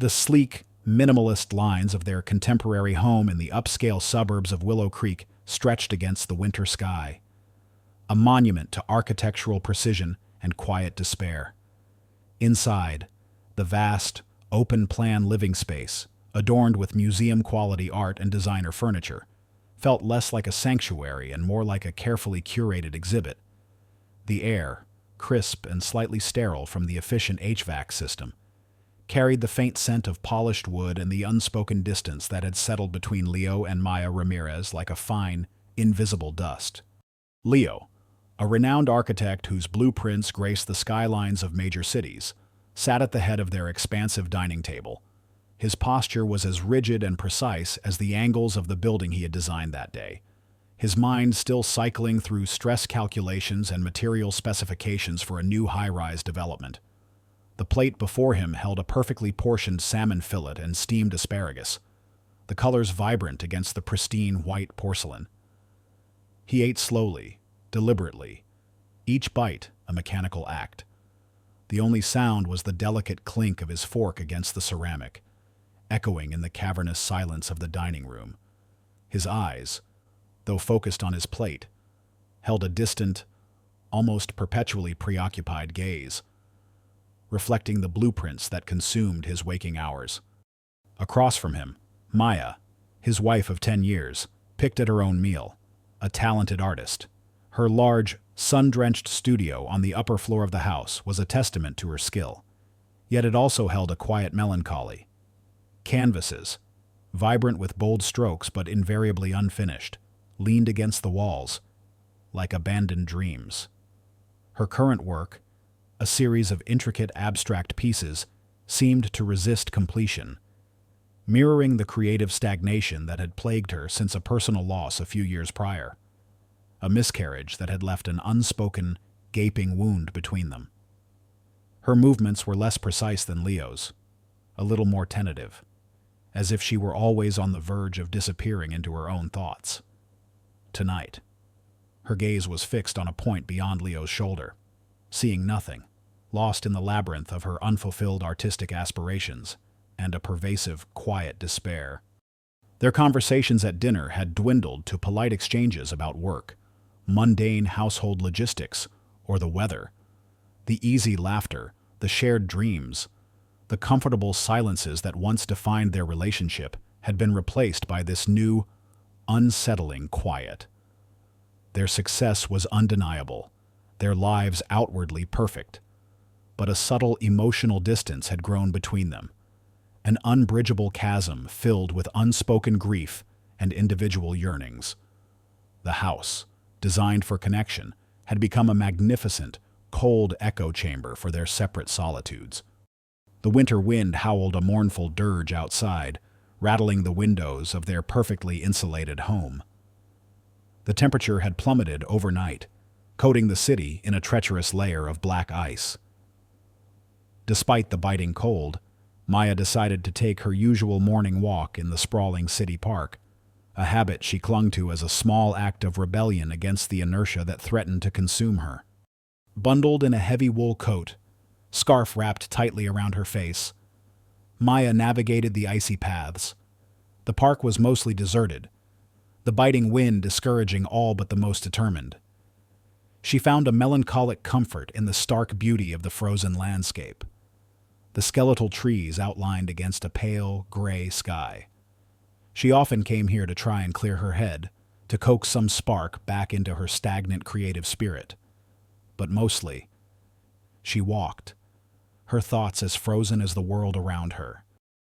The sleek, minimalist lines of their contemporary home in the upscale suburbs of Willow Creek stretched against the winter sky, a monument to architectural precision and quiet despair. Inside, the vast, open-plan living space, adorned with museum-quality art and designer furniture, felt less like a sanctuary and more like a carefully curated exhibit. The air, crisp and slightly sterile from the efficient HVAC system, carried the faint scent of polished wood and the unspoken distance that had settled between Leo and Maya Ramirez like a fine, invisible dust. Leo, a renowned architect whose blueprints grace the skylines of major cities, sat at the head of their expansive dining table. His posture was as rigid and precise as the angles of the building he had designed that day, his mind still cycling through stress calculations and material specifications for a new high-rise development. The plate before him held a perfectly portioned salmon fillet and steamed asparagus, the colors vibrant against the pristine white porcelain. He ate slowly, deliberately, each bite a mechanical act. The only sound was the delicate clink of his fork against the ceramic, echoing in the cavernous silence of the dining room. His eyes, though focused on his plate, held a distant, almost perpetually preoccupied gaze, reflecting the blueprints that consumed his waking hours. Across from him, Maya, his wife of 10 years, picked at her own meal, a talented artist. Her large, sun-drenched studio on the upper floor of the house was a testament to her skill, yet it also held a quiet melancholy. Canvases, vibrant with bold strokes but invariably unfinished, leaned against the walls, like abandoned dreams. Her current work, a series of intricate abstract pieces, seemed to resist completion, mirroring the creative stagnation that had plagued her since a personal loss a few years prior, a miscarriage that had left an unspoken, gaping wound between them. Her movements were less precise than Leo's, a little more tentative, as if she were always on the verge of disappearing into her own thoughts. Tonight, her gaze was fixed on a point beyond Leo's shoulder, seeing nothing, lost in the labyrinth of her unfulfilled artistic aspirations and a pervasive, quiet despair. Their conversations at dinner had dwindled to polite exchanges about work, mundane household logistics, or the weather. The easy laughter, the shared dreams, the comfortable silences that once defined their relationship had been replaced by this new, unsettling quiet. Their success was undeniable, their lives outwardly perfect, but a subtle emotional distance had grown between them, an unbridgeable chasm filled with unspoken grief and individual yearnings. The house, designed for connection, had become a magnificent, cold echo chamber for their separate solitudes. The winter wind howled a mournful dirge outside, rattling the windows of their perfectly insulated home. The temperature had plummeted overnight, coating the city in a treacherous layer of black ice. Despite the biting cold, Maya decided to take her usual morning walk in the sprawling city park, a habit she clung to as a small act of rebellion against the inertia that threatened to consume her. Bundled in a heavy wool coat, scarf wrapped tightly around her face, Maya navigated the icy paths. The park was mostly deserted, the biting wind discouraging all but the most determined. She found a melancholic comfort in the stark beauty of the frozen landscape, the skeletal trees outlined against a pale, gray sky. She often came here to try and clear her head, to coax some spark back into her stagnant creative spirit. But mostly, she walked, her thoughts as frozen as the world around her.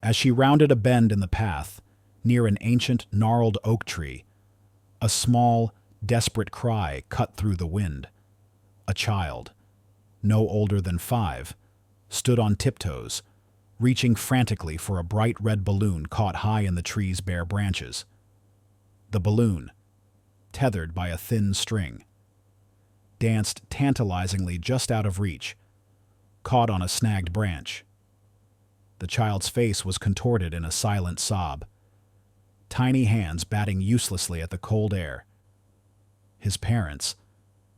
As she rounded a bend in the path, near an ancient, gnarled oak tree, a small, desperate cry cut through the wind. A child, no older than 5, stood on tiptoes, reaching frantically for a bright red balloon caught high in the tree's bare branches. The balloon, tethered by a thin string, danced tantalizingly just out of reach, caught on a snagged branch. The child's face was contorted in a silent sob, tiny hands batting uselessly at the cold air. His parents,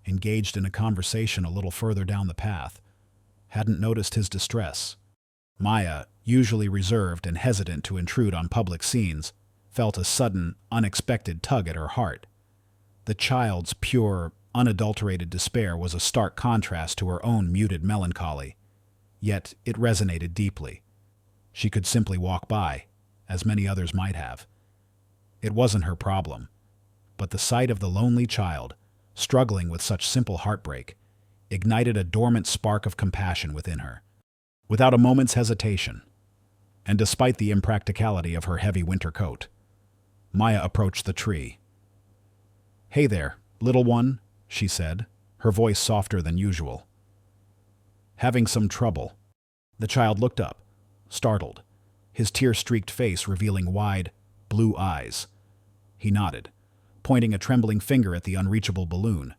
engaged in a conversation a little further down the path, hadn't noticed his distress. Maya, usually reserved and hesitant to intrude on public scenes, felt a sudden, unexpected tug at her heart. The child's pure, unadulterated despair was a stark contrast to her own muted melancholy. Yet it resonated deeply. She could simply walk by, as many others might have. It wasn't her problem. But the sight of the lonely child, struggling with such simple heartbreak, ignited a dormant spark of compassion within her. Without a moment's hesitation, and despite the impracticality of her heavy winter coat, Maya approached the tree. "Hey there, little one," she said, her voice softer than usual. "Having some trouble?" The child looked up, startled, his tear-streaked face revealing wide, blue eyes. He nodded, pointing a trembling finger at the unreachable balloon.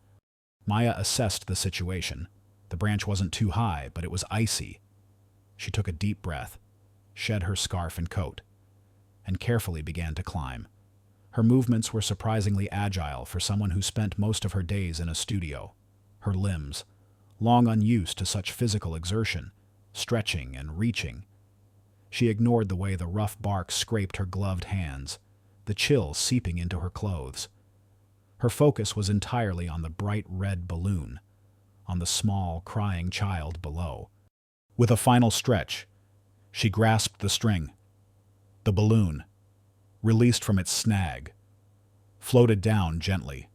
Maya assessed the situation. The branch wasn't too high, but it was icy. She took a deep breath, shed her scarf and coat, and carefully began to climb. Her movements were surprisingly agile for someone who spent most of her days in a studio. Her limbs, long unused to such physical exertion, stretching and reaching. She ignored the way the rough bark scraped her gloved hands, the chill seeping into her clothes. Her focus was entirely on the bright red balloon, on the small, crying child below. With a final stretch, she grasped the string. The balloon, released from its snag, floated down gently.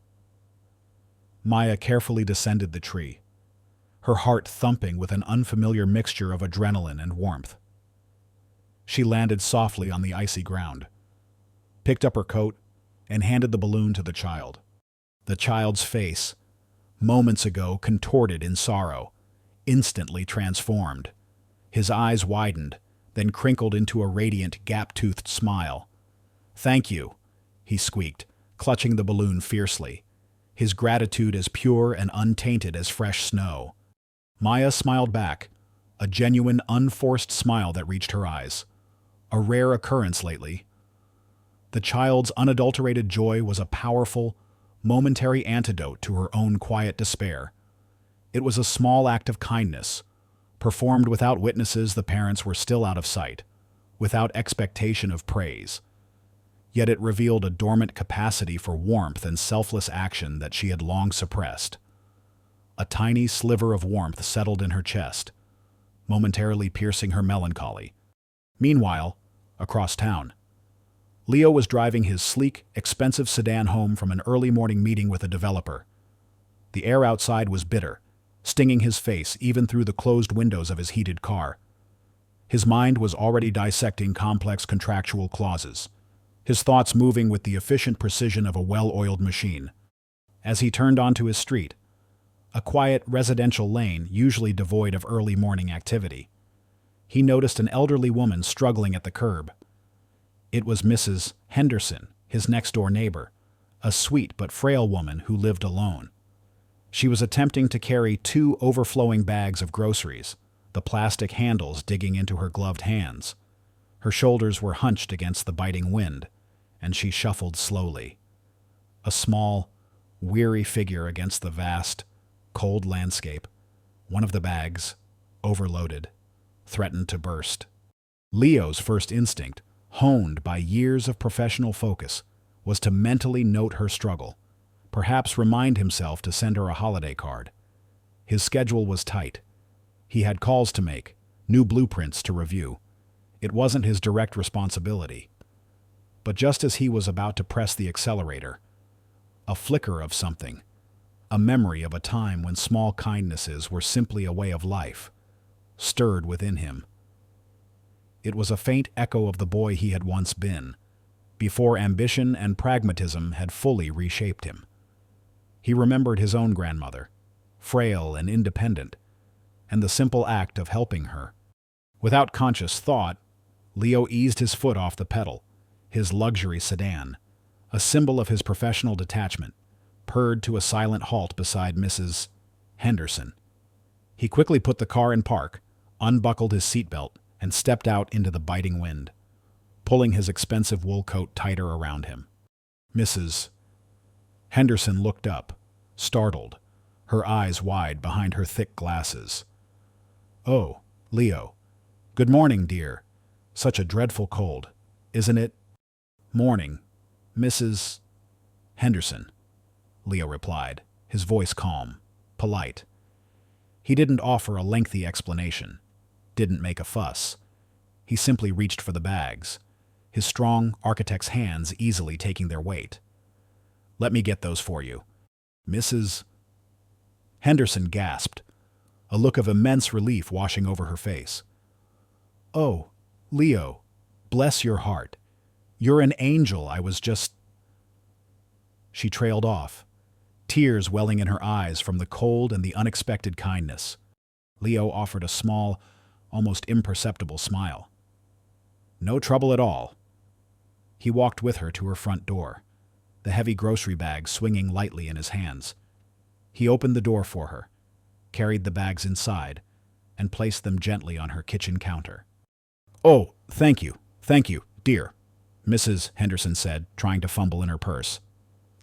Maya carefully descended the tree, her heart thumping with an unfamiliar mixture of adrenaline and warmth. She landed softly on the icy ground, picked up her coat, and handed the balloon to the child. The child's face, moments ago contorted in sorrow, instantly transformed. His eyes widened, then crinkled into a radiant, gap-toothed smile. "Thank you," he squeaked, clutching the balloon fiercely, his gratitude as pure and untainted as fresh snow. Maya smiled back, a genuine, unforced smile that reached her eyes. A rare occurrence lately. The child's unadulterated joy was a powerful, momentary antidote to her own quiet despair. It was a small act of kindness, performed without witnesses. The parents were still out of sight, without expectation of praise. Yet it revealed a dormant capacity for warmth and selfless action that she had long suppressed. A tiny sliver of warmth settled in her chest, momentarily piercing her melancholy. Meanwhile, across town, Leo was driving his sleek, expensive sedan home from an early morning meeting with a developer. The air outside was bitter, stinging his face even through the closed windows of his heated car. His mind was already dissecting complex contractual clauses, his thoughts moving with the efficient precision of a well-oiled machine. As he turned onto his street, a quiet residential lane usually devoid of early morning activity, he noticed an elderly woman struggling at the curb. It was Mrs. Henderson, his next-door neighbor, a sweet but frail woman who lived alone. She was attempting to carry 2 overflowing bags of groceries, the plastic handles digging into her gloved hands. Her shoulders were hunched against the biting wind, and she shuffled slowly. A small, weary figure against the vast, cold landscape. One of the bags, overloaded, threatened to burst. Leo's first instinct, honed by years of professional focus, was to mentally note her struggle, perhaps remind himself to send her a holiday card. His schedule was tight. He had calls to make, new blueprints to review. It wasn't his direct responsibility. But just as he was about to press the accelerator, a flicker of something, a memory of a time when small kindnesses were simply a way of life, stirred within him. It was a faint echo of the boy he had once been, before ambition and pragmatism had fully reshaped him. He remembered his own grandmother, frail and independent, and the simple act of helping her. Without conscious thought, Leo eased his foot off the pedal. His luxury sedan, a symbol of his professional detachment, purred to a silent halt beside Mrs. Henderson. He quickly put the car in park, unbuckled his seatbelt, and stepped out into the biting wind, pulling his expensive wool coat tighter around him. Mrs. Henderson looked up, startled, her eyes wide behind her thick glasses. "Oh, Leo. Good morning, dear," Such a dreadful cold, isn't it? Morning, Mrs. Henderson, Leo replied, his voice calm, polite. He didn't offer a lengthy explanation, didn't make a fuss. He simply reached for the bags, his strong architect's hands easily taking their weight. Let me get those for you. Mrs. Henderson gasped, a look of immense relief washing over her face. Oh, Leo, bless your heart. You're an angel. I was just... She trailed off, tears welling in her eyes from the cold and the unexpected kindness. Leo offered a small, almost imperceptible smile. No trouble at all. He walked with her to her front door, the heavy grocery bag swinging lightly in his hands. He opened the door for her, carried the bags inside, and placed them gently on her kitchen counter. Oh, thank you, dear, Mrs. Henderson said, trying to fumble in her purse.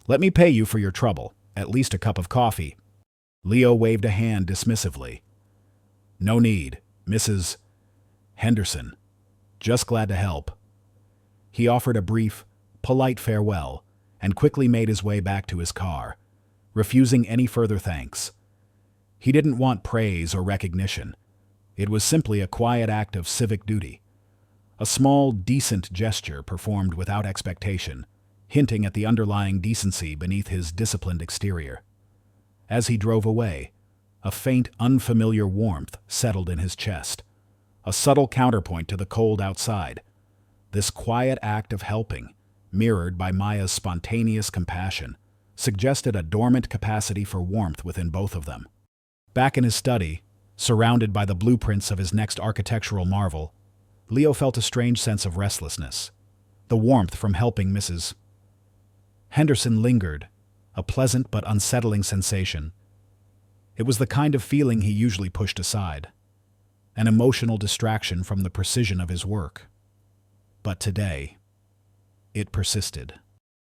Let me pay you for your trouble, at least a cup of coffee. Leo waved a hand dismissively. No need, Mrs. Henderson. Just glad to help. He offered a brief, polite farewell and quickly made his way back to his car, refusing any further thanks. He didn't want praise or recognition. It was simply a quiet act of civic duty. A small, decent gesture performed without expectation, hinting at the underlying decency beneath his disciplined exterior. As he drove away, a faint, unfamiliar warmth settled in his chest, a subtle counterpoint to the cold outside. This quiet act of helping, mirrored by Maya's spontaneous compassion, suggested a dormant capacity for warmth within both of them. Back in his study, surrounded by the blueprints of his next architectural marvel, Leo felt a strange sense of restlessness. The warmth from helping Mrs. Henderson lingered, a pleasant but unsettling sensation. It was the kind of feeling he usually pushed aside, an emotional distraction from the precision of his work. But today, it persisted.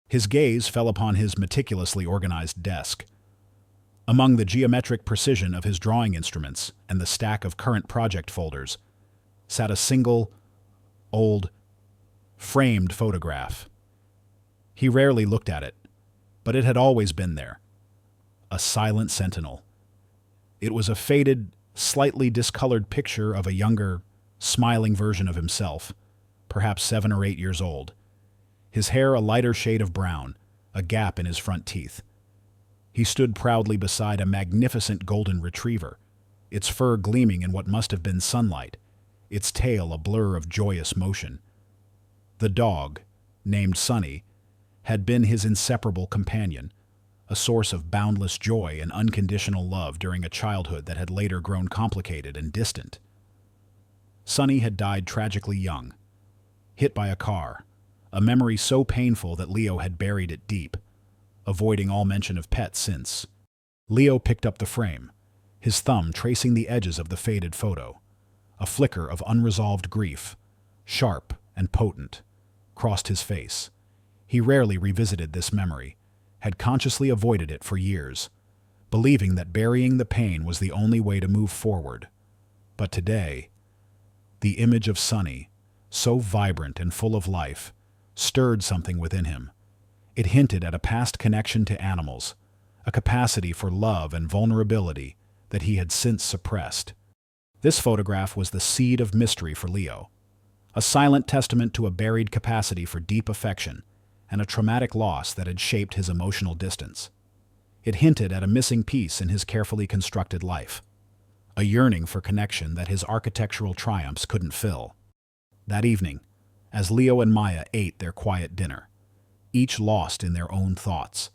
His gaze fell upon his meticulously organized desk. Among the geometric precision of his drawing instruments and the stack of current project folders sat a single, old, framed photograph. He rarely looked at it, but it had always been there. A silent sentinel. It was a faded, slightly discolored picture of a younger, smiling version of himself, perhaps 7 or 8 years old. His hair a lighter shade of brown, a gap in his front teeth. He stood proudly beside a magnificent golden retriever, its fur gleaming in what must have been sunlight, its tail a blur of joyous motion. The dog, named Sunny, had been his inseparable companion, a source of boundless joy and unconditional love during a childhood that had later grown complicated and distant. Sunny had died tragically young, hit by a car, a memory so painful that Leo had buried it deep, avoiding all mention of pets since. Leo picked up the frame, his thumb tracing the edges of the faded photo. A flicker of unresolved grief, sharp and potent, crossed his face. He rarely revisited this memory, had consciously avoided it for years, believing that burying the pain was the only way to move forward. But today, the image of Sunny, so vibrant and full of life, stirred something within him. It hinted at a past connection to animals, a capacity for love and vulnerability that he had since suppressed. This photograph was the seed of mystery for Leo, a silent testament to a buried capacity for deep affection and a traumatic loss that had shaped his emotional distance. It hinted at a missing piece in his carefully constructed life, a yearning for connection that his architectural triumphs couldn't fill. That evening, as Leo and Maya ate their quiet dinner, each lost in their own thoughts,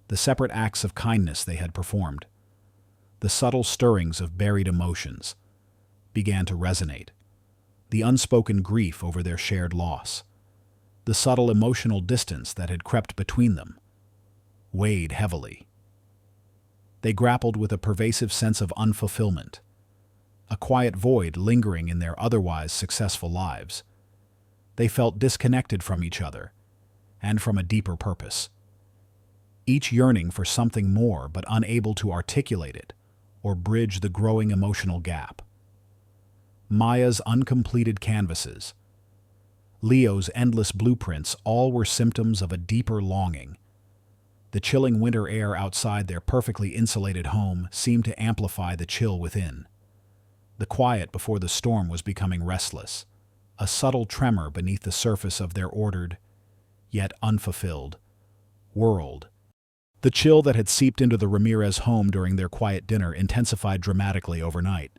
the separate acts of kindness they had performed, the subtle stirrings of buried emotions, began to resonate. The unspoken grief over their shared loss, the subtle emotional distance that had crept between them, weighed heavily. They grappled with a pervasive sense of unfulfillment, a quiet void lingering in their otherwise successful lives. They felt disconnected from each other and from a deeper purpose, each yearning for something more but unable to articulate it or bridge the growing emotional gap. Maya's uncompleted canvases, Leo's endless blueprints all were symptoms of a deeper longing. The chilling winter air outside their perfectly insulated home seemed to amplify the chill within. The quiet before the storm was becoming restless, a subtle tremor beneath the surface of their ordered, yet unfulfilled, world. The chill that had seeped into the Ramirez home during their quiet dinner intensified dramatically overnight.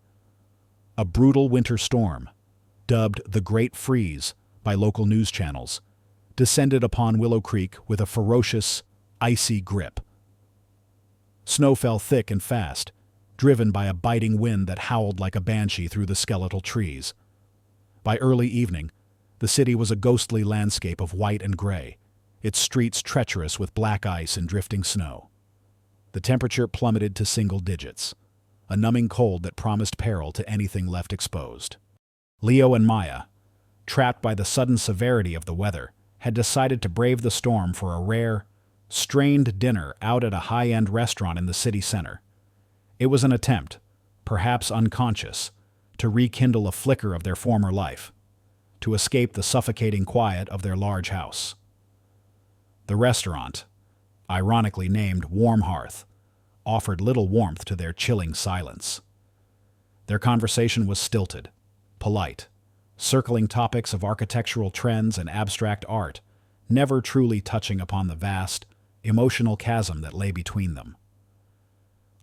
A brutal winter storm, dubbed the Great Freeze by local news channels, descended upon Willow Creek with a ferocious, icy grip. Snow fell thick and fast, driven by a biting wind that howled like a banshee through the skeletal trees. By early evening, the city was a ghostly landscape of white and gray, its streets treacherous with black ice and drifting snow. The temperature plummeted to single digits, a numbing cold that promised peril to anything left exposed. Leo and Maya, trapped by the sudden severity of the weather, had decided to brave the storm for a rare, strained dinner out at a high-end restaurant in the city center. It was an attempt, perhaps unconscious, to rekindle a flicker of their former life, to escape the suffocating quiet of their large house. The restaurant, ironically named Warm Hearth, offered little warmth to their chilling silence. Their conversation was stilted, polite, circling topics of architectural trends and abstract art, never truly touching upon the vast, emotional chasm that lay between them.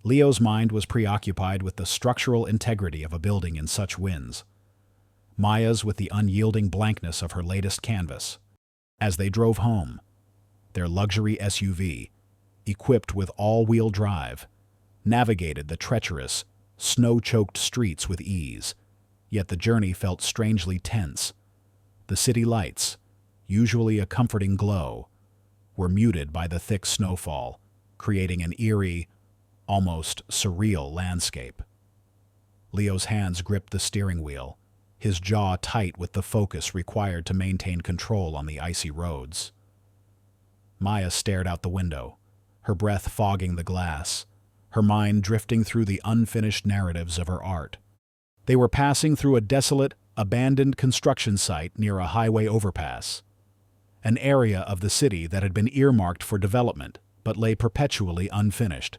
Leo's mind was preoccupied with the structural integrity of a building in such winds, Maya's with the unyielding blankness of her latest canvas. As they drove home, their luxury SUV, equipped with all-wheel drive, navigated the treacherous, snow-choked streets with ease, yet the journey felt strangely tense. The city lights, usually a comforting glow, were muted by the thick snowfall, creating an eerie, almost surreal landscape. Leo's hands gripped the steering wheel, his jaw tight with the focus required to maintain control on the icy roads. Maya stared out the window, her breath fogging the glass, her mind drifting through the unfinished narratives of her art. They were passing through a desolate, abandoned construction site near a highway overpass, an area of the city that had been earmarked for development but lay perpetually unfinished,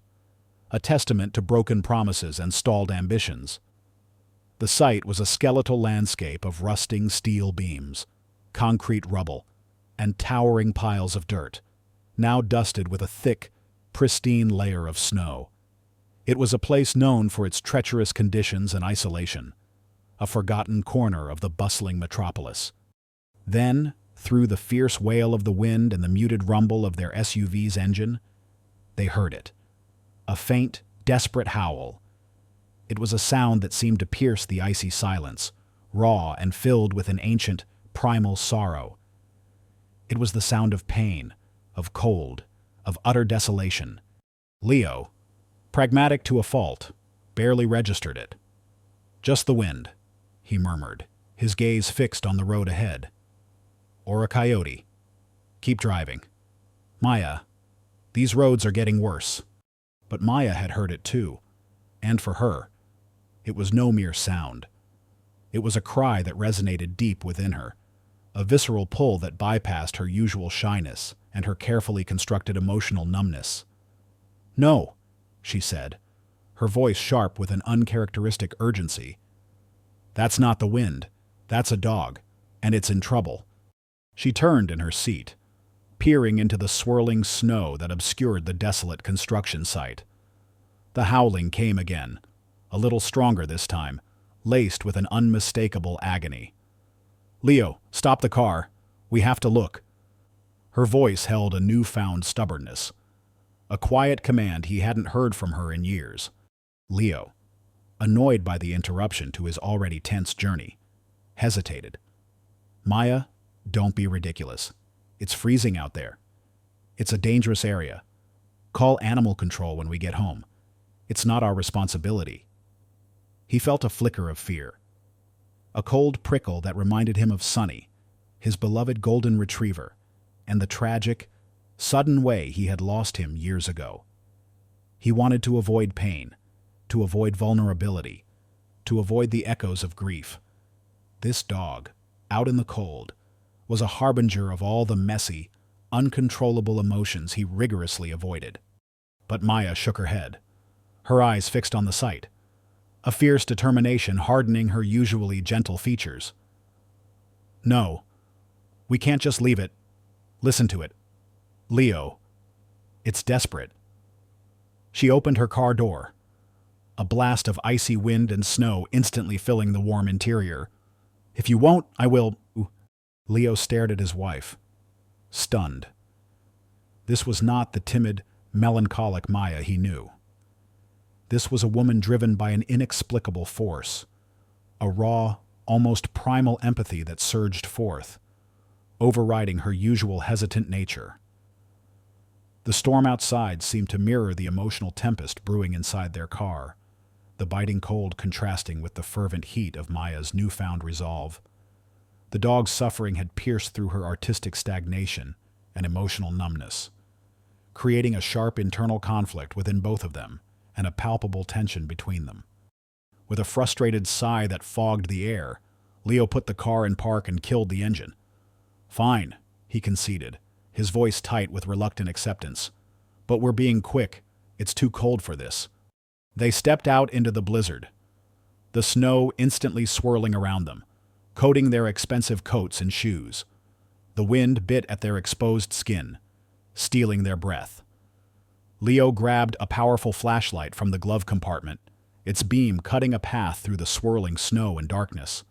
a testament to broken promises and stalled ambitions. The site was a skeletal landscape of rusting steel beams, concrete rubble, and towering piles of dirt, now dusted with a thick, pristine layer of snow. It was a place known for its treacherous conditions and isolation, a forgotten corner of the bustling metropolis. Then, through the fierce wail of the wind and the muted rumble of their SUV's engine, they heard it. A faint, desperate howl. It was a sound that seemed to pierce the icy silence, raw and filled with an ancient, primal sorrow. It was the sound of pain, of cold, of utter desolation. Leo, pragmatic to a fault, barely registered it. "Just the wind," he murmured, his gaze fixed on the road ahead. "Or a coyote. Keep driving. Maya, these roads are getting worse." But Maya had heard it too, and for her, it was no mere sound. It was a cry that resonated deep within her, a visceral pull that bypassed her usual shyness and her carefully constructed emotional numbness. "No," she said, her voice sharp with an uncharacteristic urgency. "That's not the wind. That's a dog, and it's in trouble." She turned in her seat, peering into the swirling snow that obscured the desolate construction site. The howling came again, a little stronger this time, laced with an unmistakable agony. "Leo, stop the car. We have to look." Her voice held a newfound stubbornness, a quiet command he hadn't heard from her in years. Leo, annoyed by the interruption to his already tense journey, hesitated. "Maya, don't be ridiculous. It's freezing out there. It's a dangerous area. Call animal control when we get home. It's not our responsibility." He felt a flicker of fear, a cold prickle that reminded him of Sunny, his beloved golden retriever, and the tragic, sudden way he had lost him years ago. He wanted to avoid pain, to avoid vulnerability, to avoid the echoes of grief. This dog, out in the cold, was a harbinger of all the messy, uncontrollable emotions he rigorously avoided. But Maya shook her head, her eyes fixed on the sight, a fierce determination hardening her usually gentle features. "No, we can't just leave it. Listen to it. Leo. It's desperate." She opened her car door, a blast of icy wind and snow instantly filling the warm interior. "If you won't, I will." Leo stared at his wife, stunned. This was not the timid, melancholic Maya he knew. This was a woman driven by an inexplicable force, a raw, almost primal empathy that surged forth, overriding her usual hesitant nature. The storm outside seemed to mirror the emotional tempest brewing inside their car, the biting cold contrasting with the fervent heat of Maya's newfound resolve. The dog's suffering had pierced through her artistic stagnation and emotional numbness, creating a sharp internal conflict within both of them and a palpable tension between them. With a frustrated sigh that fogged the air, Leo put the car in park and killed the engine. "Fine," he conceded, his voice tight with reluctant acceptance. "But we're being quick. It's too cold for this." They stepped out into the blizzard, the snow instantly swirling around them, coating their expensive coats and shoes. The wind bit at their exposed skin, stealing their breath. Leo grabbed a powerful flashlight from the glove compartment, its beam cutting a path through the swirling snow and darkness.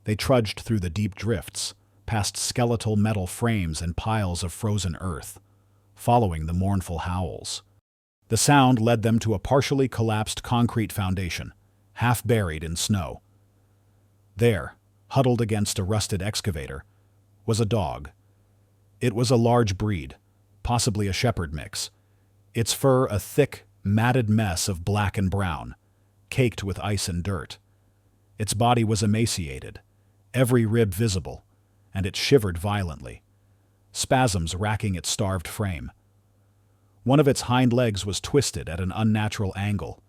They trudged through the deep drifts, past skeletal metal frames and piles of frozen earth, following the mournful howls. The sound led them to a partially collapsed concrete foundation, half buried in snow. There, huddled against a rusted excavator, was a dog. It was a large breed, possibly a shepherd mix, its fur a thick, matted mess of black and brown, caked with ice and dirt. Its body was emaciated, every rib visible, and it shivered violently, spasms racking its starved frame. One of its hind legs was twisted at an unnatural angle,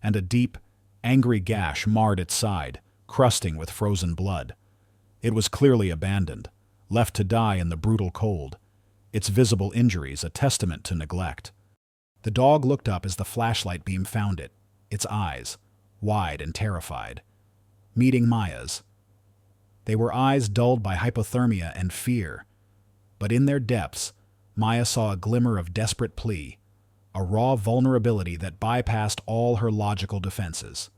and a deep, angry gash marred its side, crusting with frozen blood. It was clearly abandoned, left to die in the brutal cold, its visible injuries a testament to neglect. The dog looked up as the flashlight beam found it, its eyes, wide and terrified, meeting Maya's. They were eyes dulled by hypothermia and fear, but in their depths, Maya saw a glimmer of desperate plea, a raw vulnerability that bypassed all her logical defenses.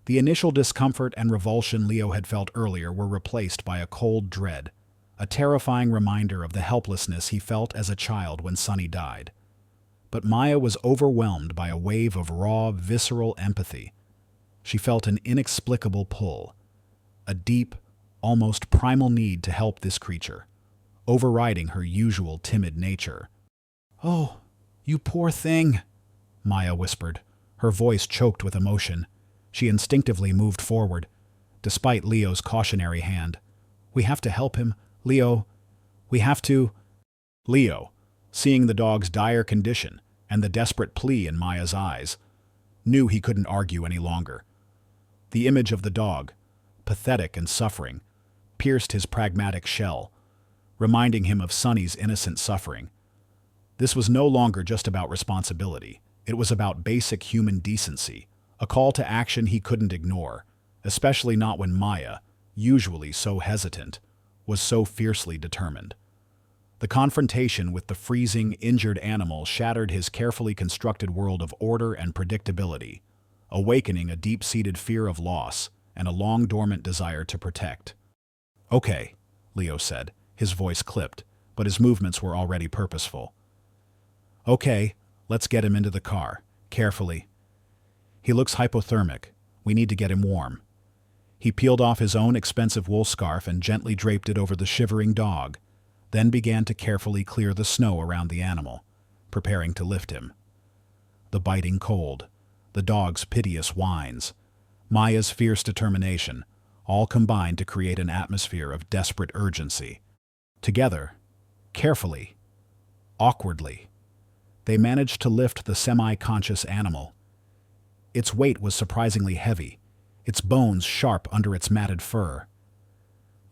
The initial discomfort and revulsion Leo had felt earlier were replaced by a cold dread, a terrifying reminder of the helplessness he felt as a child when Sonny died. But Maya was overwhelmed by a wave of raw, visceral empathy. She felt an inexplicable pull, a deep, almost primal need to help this creature, overriding her usual timid nature. "Oh, you poor thing," Maya whispered, her voice choked with emotion. She instinctively moved forward, despite Leo's cautionary hand. "We have to help him, Leo. We have to—" Leo, seeing the dog's dire condition and the desperate plea in Maya's eyes, knew he couldn't argue any longer. The image of the dog, pathetic and suffering, pierced his pragmatic shell, reminding him of Sonny's innocent suffering. This was no longer just about responsibility. It was about basic human decency, a call to action he couldn't ignore, especially not when Maya, usually so hesitant, was so fiercely determined. The confrontation with the freezing, injured animal shattered his carefully constructed world of order and predictability, awakening a deep-seated fear of loss and a long-dormant desire to protect. "Okay," Leo said, his voice clipped, but his movements were already purposeful. "Okay, let's get him into the car, carefully. He looks hypothermic. We need to get him warm." He peeled off his own expensive wool scarf and gently draped it over the shivering dog, then began to carefully clear the snow around the animal, preparing to lift him. The biting cold, the dog's piteous whines, Maya's fierce determination, all combined to create an atmosphere of desperate urgency. Together, carefully, awkwardly, they managed to lift the semi-conscious animal. Its weight was surprisingly heavy, its bones sharp under its matted fur.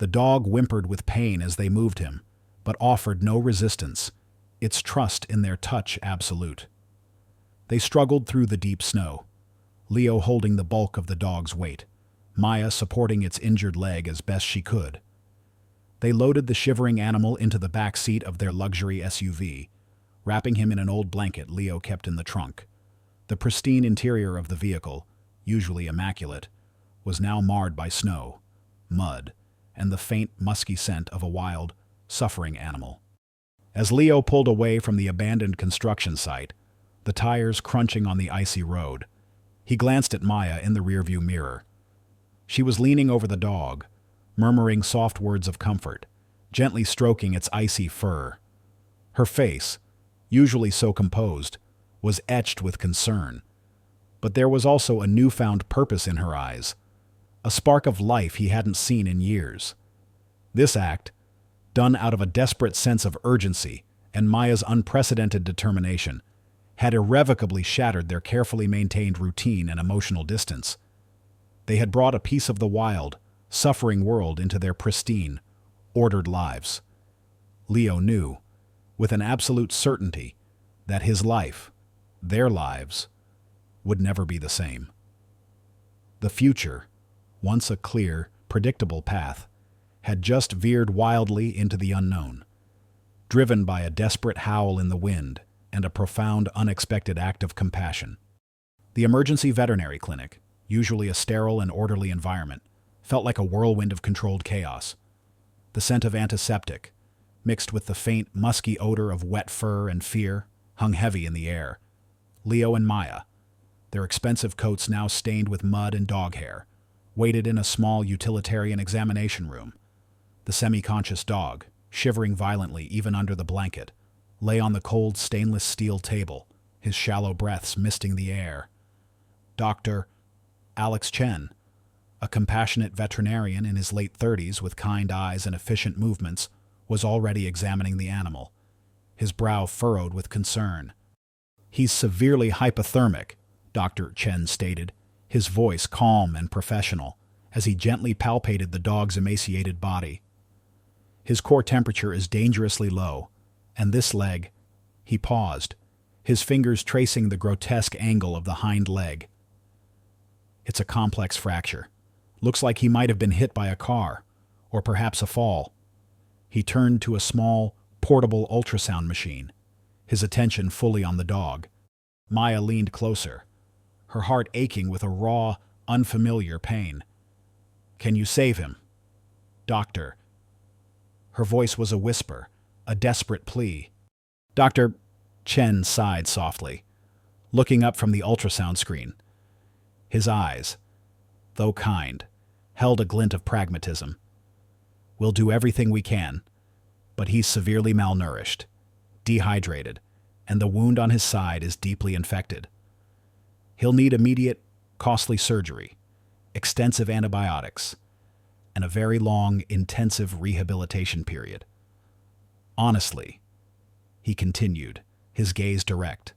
The dog whimpered with pain as they moved him, but offered no resistance, its trust in their touch absolute. They struggled through the deep snow, Leo holding the bulk of the dog's weight, Maya supporting its injured leg as best she could. They loaded the shivering animal into the back seat of their luxury SUV, wrapping him in an old blanket Leo kept in the trunk. The pristine interior of the vehicle, usually immaculate, was now marred by snow, mud, and the faint, musky scent of a wild, suffering animal. As Leo pulled away from the abandoned construction site, the tires crunching on the icy road, he glanced at Maya in the rearview mirror. She was leaning over the dog, murmuring soft words of comfort, gently stroking its icy fur. Her face, usually so composed, was etched with concern. But there was also a newfound purpose in her eyes, a spark of life he hadn't seen in years. This act, done out of a desperate sense of urgency and Maya's unprecedented determination, had irrevocably shattered their carefully maintained routine and emotional distance. They had brought a piece of the wild, suffering world into their pristine, ordered lives. Leo knew, with an absolute certainty, that his life, their lives, would never be the same. The future, once a clear, predictable path, had just veered wildly into the unknown, driven by a desperate howl in the wind and a profound, unexpected act of compassion. The emergency veterinary clinic, usually a sterile and orderly environment, felt like a whirlwind of controlled chaos. The scent of antiseptic, mixed with the faint, musky odor of wet fur and fear, hung heavy in the air. Leo and Maya, their expensive coats now stained with mud and dog hair, waited in a small utilitarian examination room. The semi-conscious dog, shivering violently even under the blanket, lay on the cold stainless steel table, his shallow breaths misting the air. Dr. Alex Chen, a compassionate veterinarian in his late 30s with kind eyes and efficient movements, was already examining the animal, his brow furrowed with concern. "He's severely hypothermic," Dr. Chen stated, his voice calm and professional, as he gently palpated the dog's emaciated body. "His core temperature is dangerously low, and this leg—" He paused, his fingers tracing the grotesque angle of the hind leg. "It's a complex fracture. Looks like he might have been hit by a car, or perhaps a fall." He turned to a small, portable ultrasound machine, his attention fully on the dog. Maya leaned closer, her heart aching with a raw, unfamiliar pain. "Can you save him, Doctor?" Her voice was a whisper, a desperate plea. Dr. Chen sighed softly, looking up from the ultrasound screen. His eyes, though kind, held a glint of pragmatism. "We'll do everything we can, but he's severely malnourished, dehydrated, and the wound on his side is deeply infected. He'll need immediate, costly surgery, extensive antibiotics, and a very long, intensive rehabilitation period. Honestly," he continued, his gaze direct,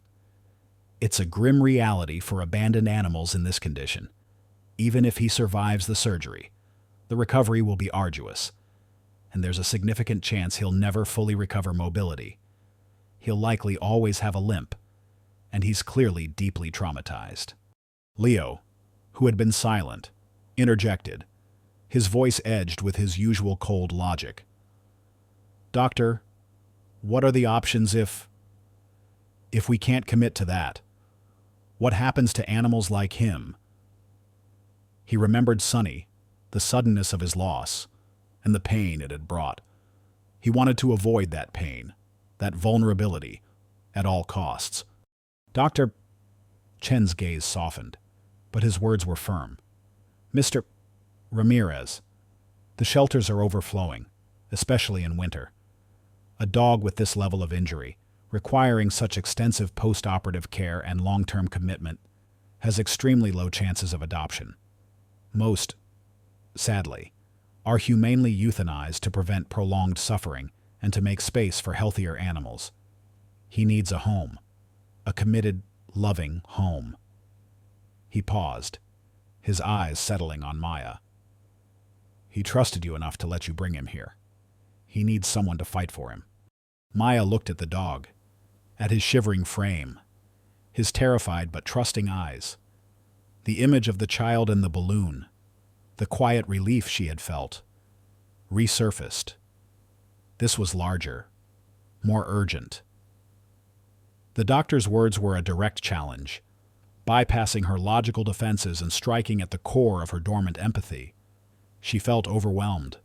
"it's a grim reality for abandoned animals in this condition. Even if he survives the surgery, the recovery will be arduous, and there's a significant chance he'll never fully recover mobility. He'll likely always have a limp, and he's clearly deeply traumatized." Leo, who had been silent, interjected, his voice edged with his usual cold logic. "Doctor, what are the options if we can't commit to that? What happens to animals like him?" He remembered Sonny, the suddenness of his loss, and the pain it had brought. He wanted to avoid that pain, that vulnerability, at all costs. Dr. Chen's gaze softened, but his words were firm. "Mr. Ramirez, the shelters are overflowing, especially in winter. A dog with this level of injury, requiring such extensive post-operative care and long-term commitment, has extremely low chances of adoption. Most, sadly, are humanely euthanized to prevent prolonged suffering and to make space for healthier animals. He needs a home, a committed, loving home." He paused, his eyes settling on Maya. He trusted you enough to let you bring him here. He needs someone to fight for him." Maya looked at the dog, at his shivering frame, his terrified but trusting eyes. The image of the child in the balloon, the quiet relief she had felt, resurfaced. This was larger, more urgent. The doctor's words were a direct challenge, bypassing her logical defenses and striking at the core of her dormant empathy. She felt overwhelmed,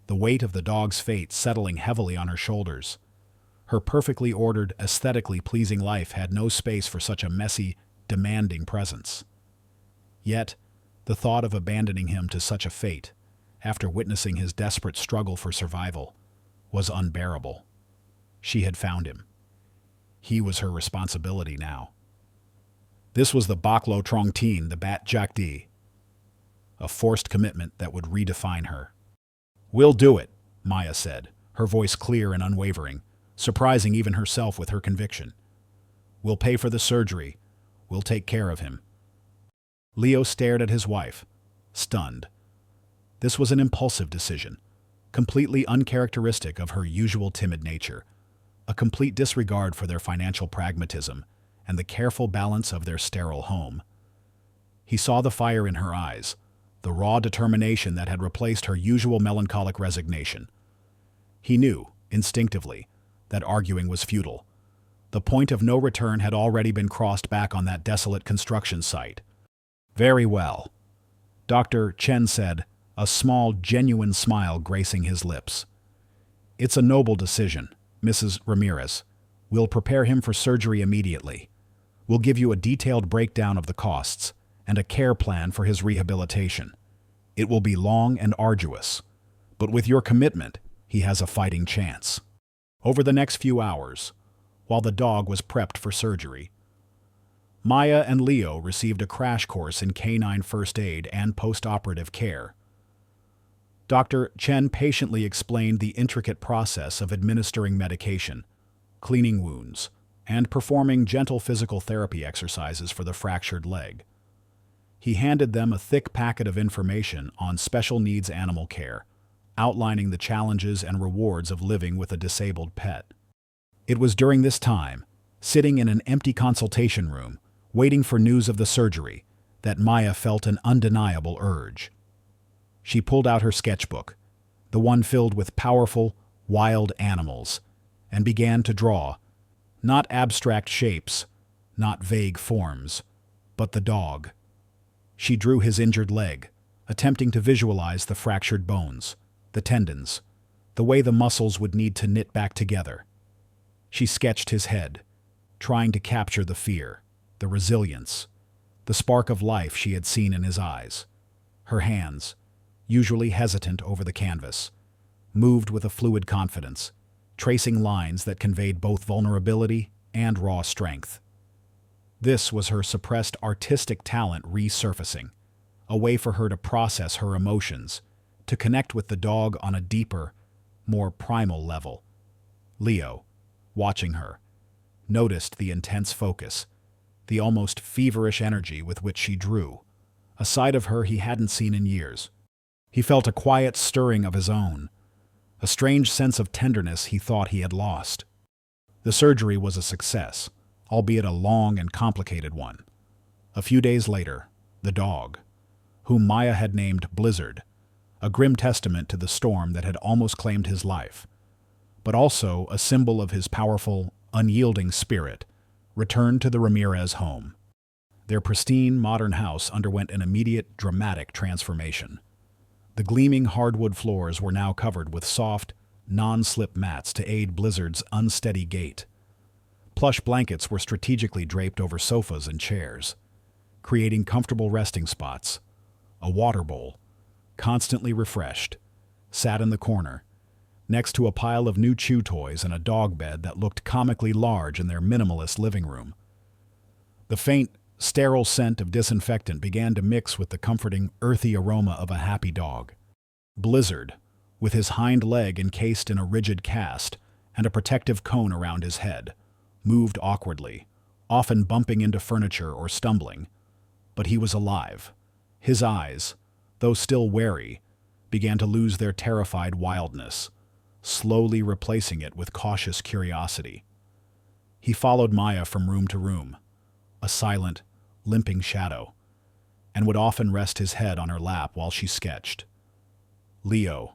the weight of the dog's fate settling heavily on her shoulders. Her perfectly ordered, aesthetically pleasing life had no space for such a messy, demanding presence. Yet, the thought of abandoning him to such a fate, after witnessing his desperate struggle for survival, was unbearable. She had found him. He was her responsibility now. This was the Baklo Trongtin, the Bat Jakdi, a forced commitment that would redefine her. "We'll do it," Maya said, her voice clear and unwavering, surprising even herself with her conviction. "We'll pay for the surgery. We'll take care of him." Leo stared at his wife, stunned. This was an impulsive decision, completely uncharacteristic of her usual timid nature, a complete disregard for their financial pragmatism and the careful balance of their sterile home. He saw the fire in her eyes, the raw determination that had replaced her usual melancholic resignation. He knew, instinctively, that arguing was futile. The point of no return had already been crossed back on that desolate construction site. "Very well," Dr. Chen said, a small, genuine smile gracing his lips. "It's a noble decision, Mrs. Ramirez. We'll prepare him for surgery immediately. We'll give you a detailed breakdown of the costs and a care plan for his rehabilitation. It will be long and arduous, but with your commitment, he has a fighting chance." Over the next few hours, while the dog was prepped for surgery, Maya and Leo received a crash course in canine first aid and post-operative care. Dr. Chen patiently explained the intricate process of administering medication, cleaning wounds, and performing gentle physical therapy exercises for the fractured leg. He handed them a thick packet of information on special needs animal care, outlining the challenges and rewards of living with a disabled pet. It was during this time, sitting in an empty consultation room, waiting for news of the surgery, that Maya felt an undeniable urge. She pulled out her sketchbook, the one filled with powerful, wild animals, and began to draw, not abstract shapes, not vague forms, but the dog. She drew his injured leg, attempting to visualize the fractured bones, the tendons, the way the muscles would need to knit back together. She sketched his head, trying to capture the fear, the resilience, the spark of life she had seen in his eyes. Her hands, usually hesitant over the canvas, moved with a fluid confidence, tracing lines that conveyed both vulnerability and raw strength. This was her suppressed artistic talent resurfacing, a way for her to process her emotions, to connect with the dog on a deeper, more primal level. Leo, watching her, noticed the intense focus, the almost feverish energy with which she drew, a side of her he hadn't seen in years. He felt a quiet stirring of his own, a strange sense of tenderness he thought he had lost. The surgery was a success, albeit a long and complicated one. A few days later, the dog, whom Maya had named Blizzard, a grim testament to the storm that had almost claimed his life, but also a symbol of his powerful, unyielding spirit, returned to the Ramirez home. Their pristine, modern house underwent an immediate, dramatic transformation. The gleaming hardwood floors were now covered with soft, non-slip mats to aid Blizzard's unsteady gait. Plush blankets were strategically draped over sofas and chairs, creating comfortable resting spots. A water bowl, constantly refreshed, sat in the corner, next to a pile of new chew toys and a dog bed that looked comically large in their minimalist living room. The faint, sterile scent of disinfectant began to mix with the comforting, earthy aroma of a happy dog. Blizzard, with his hind leg encased in a rigid cast and a protective cone around his head, moved awkwardly, often bumping into furniture or stumbling. But he was alive. His eyes, though still wary, began to lose their terrified wildness, slowly replacing it with cautious curiosity. He followed Maya from room to room, a silent, limping shadow, and would often rest his head on her lap while she sketched. Leo,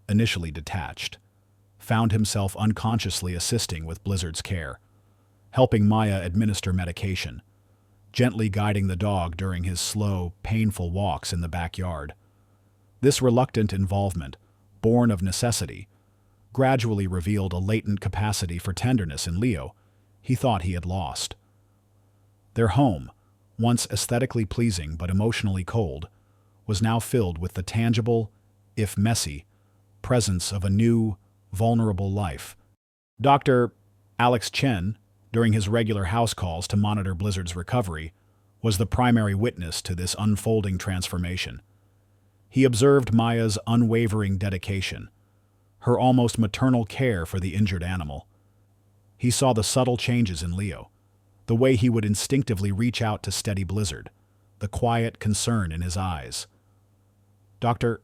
initially detached, found himself unconsciously assisting with Blizzard's care, helping Maya administer medication, gently guiding the dog during his slow, painful walks in the backyard. This reluctant involvement, born of necessity, gradually revealed a latent capacity for tenderness in Leo he thought he had lost. Their home, once aesthetically pleasing but emotionally cold, was now filled with the tangible, if messy, presence of a new, vulnerable life. Dr. Alex Chen, during his regular house calls to monitor Blizzard's recovery, was the primary witness to this unfolding transformation. He observed Maya's unwavering dedication, her almost maternal care for the injured animal. He saw the subtle changes in Leo, the way he would instinctively reach out to steady Blizzard, the quiet concern in his eyes. Dr.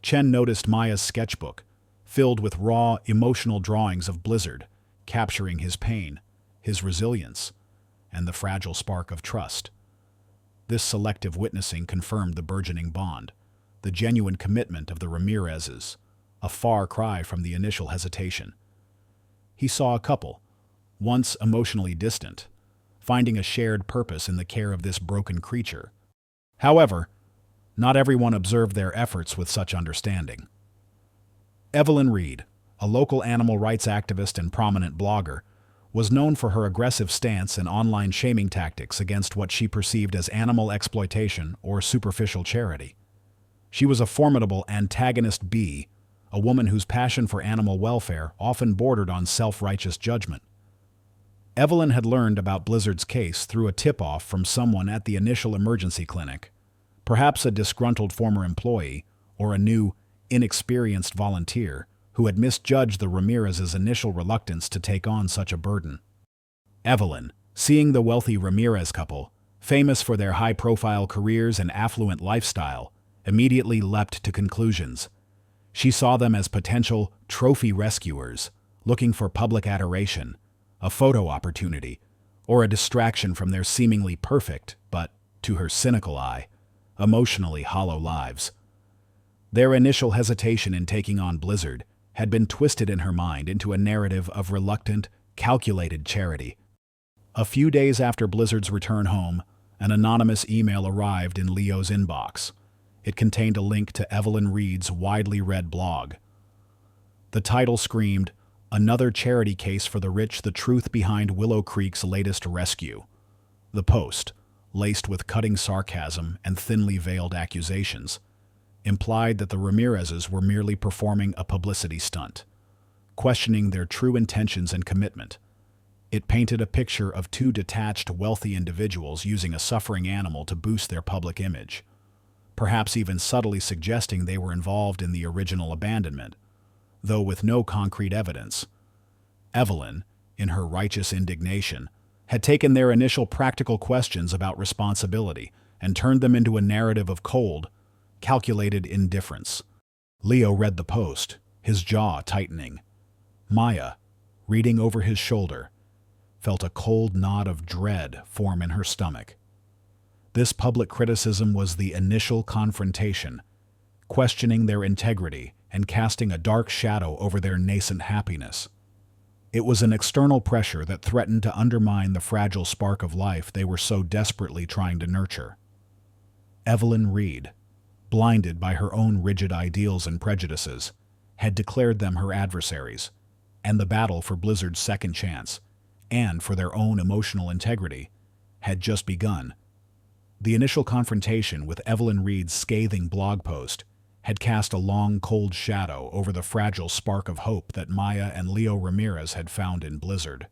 Chen noticed Maya's sketchbook, filled with raw, emotional drawings of Blizzard, capturing his pain, his resilience, and the fragile spark of trust. This selective witnessing confirmed the burgeoning bond, the genuine commitment of the Ramirezes, a far cry from the initial hesitation. He saw a couple, once emotionally distant, finding a shared purpose in the care of this broken creature. However, not everyone observed their efforts with such understanding. Evelyn Reed, a local animal rights activist and prominent blogger, was known for her aggressive stance and online shaming tactics against what she perceived as animal exploitation or superficial charity. She was a formidable antagonist bee, a woman whose passion for animal welfare often bordered on self-righteous judgment. Evelyn had learned about Blizzard's case through a tip-off from someone at the initial emergency clinic, perhaps a disgruntled former employee or a new, inexperienced volunteer who had misjudged the Ramirez's initial reluctance to take on such a burden. Evelyn, seeing the wealthy Ramirez couple, famous for their high-profile careers and affluent lifestyle, immediately leapt to conclusions. She saw them as potential trophy rescuers, looking for public adoration, a photo opportunity, or a distraction from their seemingly perfect, but, to her cynical eye, emotionally hollow lives. Their initial hesitation in taking on Blizzard had been twisted in her mind into a narrative of reluctant, calculated charity. A few days after Blizzard's return home, an anonymous email arrived in Leo's inbox. It contained a link to Evelyn Reed's widely read blog. The title screamed, "Another charity case for the rich, the truth behind Willow Creek's latest rescue." The post, laced with cutting sarcasm and thinly veiled accusations, implied that the Ramirezes were merely performing a publicity stunt, questioning their true intentions and commitment. It painted a picture of two detached, wealthy individuals using a suffering animal to boost their public image, perhaps even subtly suggesting they were involved in the original abandonment, though with no concrete evidence. Evelyn, in her righteous indignation, had taken their initial practical questions about responsibility and turned them into a narrative of cold, calculated indifference. Leo read the post, his jaw tightening. Maya, reading over his shoulder, felt a cold knot of dread form in her stomach. This public criticism was the initial confrontation, questioning their integrity and casting a dark shadow over their nascent happiness. It was an external pressure that threatened to undermine the fragile spark of life they were so desperately trying to nurture. Evelyn Reed, blinded by her own rigid ideals and prejudices, had declared them her adversaries, and the battle for Blizzard's second chance, and for their own emotional integrity, had just begun. The initial confrontation with Evelyn Reed's scathing blog post had cast a long, cold shadow over the fragile spark of hope that Maya and Leo Ramirez had found in Blizzard.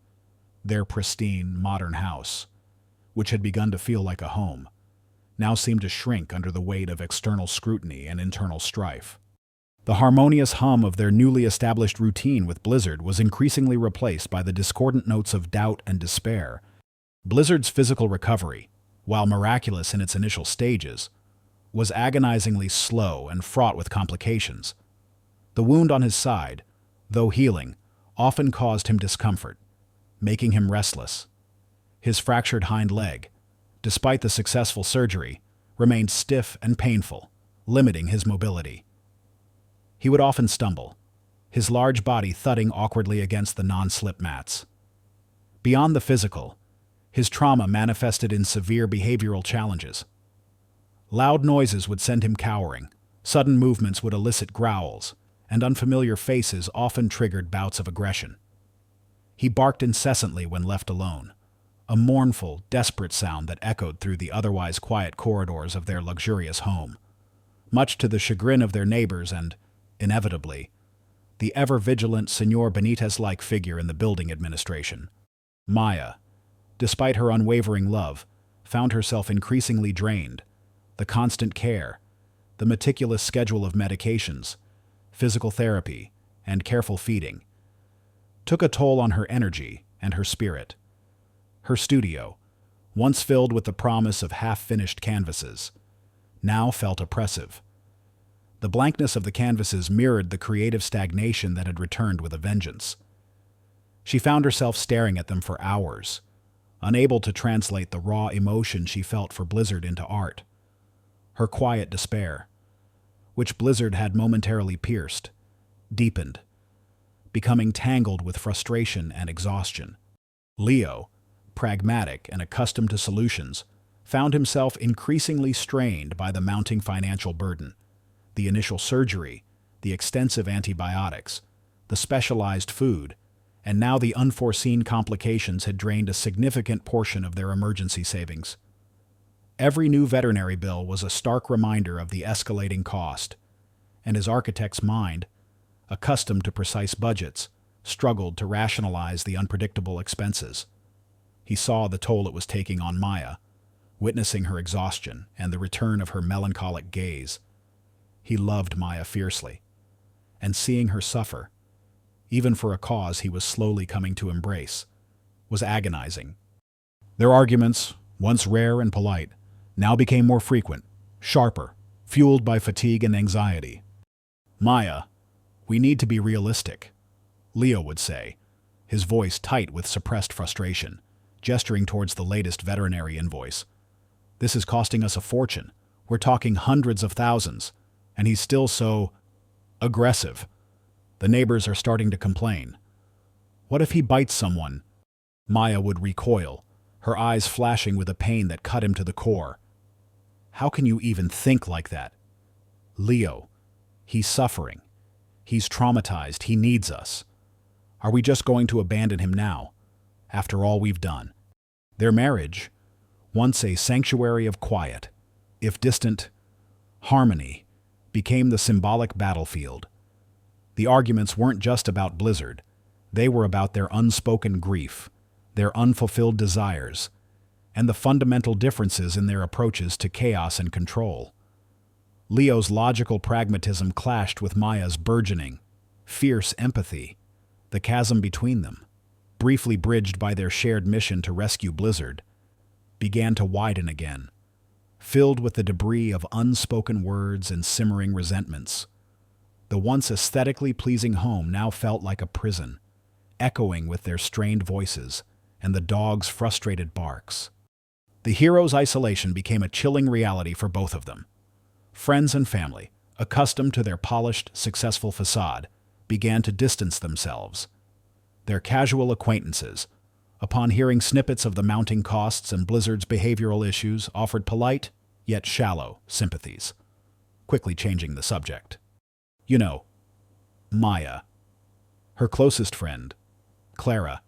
Their pristine, modern house, which had begun to feel like a home, now seemed to shrink under the weight of external scrutiny and internal strife. The harmonious hum of their newly established routine with Blizzard was increasingly replaced by the discordant notes of doubt and despair. Blizzard's physical recovery, while miraculous in its initial stages, was agonizingly slow and fraught with complications. The wound on his side, though healing, often caused him discomfort, making him restless. His fractured hind leg, despite the successful surgery, remained stiff and painful, limiting his mobility. He would often stumble, his large body thudding awkwardly against the non-slip mats. Beyond the physical, his trauma manifested in severe behavioral challenges. Loud noises would send him cowering, sudden movements would elicit growls, and unfamiliar faces often triggered bouts of aggression. He barked incessantly when left alone, a mournful, desperate sound that echoed through the otherwise quiet corridors of their luxurious home, much to the chagrin of their neighbors and, inevitably, the ever-vigilant Senor Benitez-like figure in the building administration. Maya, despite her unwavering love, found herself increasingly drained. The constant care, the meticulous schedule of medications, physical therapy, and careful feeding took a toll on her energy and her spirit. Her studio, once filled with the promise of half-finished canvases, now felt oppressive. The blankness of the canvases mirrored the creative stagnation that had returned with a vengeance. She found herself staring at them for hours, unable to translate the raw emotion she felt for Blizzard into art. Her quiet despair, which Blizzard had momentarily pierced, deepened, becoming tangled with frustration and exhaustion. Leo, pragmatic and accustomed to solutions, found himself increasingly strained by the mounting financial burden. The initial surgery, the extensive antibiotics, the specialized food, and now the unforeseen complications had drained a significant portion of their emergency savings. Every new veterinary bill was a stark reminder of the escalating cost, and his architect's mind, accustomed to precise budgets, struggled to rationalize the unpredictable expenses. He saw the toll it was taking on Maya, witnessing her exhaustion and the return of her melancholic gaze. He loved Maya fiercely, and seeing her suffer, even for a cause he was slowly coming to embrace, was agonizing. Their arguments, once rare and polite, now became more frequent, sharper, fueled by fatigue and anxiety. "Maya, we need to be realistic," Leo would say, his voice tight with suppressed frustration, gesturing towards the latest veterinary invoice. "This is costing us a fortune. We're talking hundreds of thousands, and he's still so aggressive. The neighbors are starting to complain. What if he bites someone?" Maya would recoil, her eyes flashing with a pain that cut him to the core. "How can you even think like that? Leo, he's suffering. He's traumatized. He needs us. Are we just going to abandon him now, after all we've done?" Their marriage, once a sanctuary of quiet, if distant, harmony, became the symbolic battlefield. The arguments weren't just about Blizzard. They were about their unspoken grief, their unfulfilled desires, and the fundamental differences in their approaches to chaos and control. Leo's logical pragmatism clashed with Maya's burgeoning, fierce empathy. The chasm between them, briefly bridged by their shared mission to rescue Blizzard, began to widen again, filled with the debris of unspoken words and simmering resentments. The once aesthetically pleasing home now felt like a prison, echoing with their strained voices and the dog's frustrated barks. The hero's isolation became a chilling reality for both of them. Friends and family, accustomed to their polished, successful facade, began to distance themselves. Their casual acquaintances, upon hearing snippets of the mounting costs and Blizzard's behavioral issues, offered polite, yet shallow, sympathies, quickly changing the subject. "You know, Maya," her closest friend, Clara,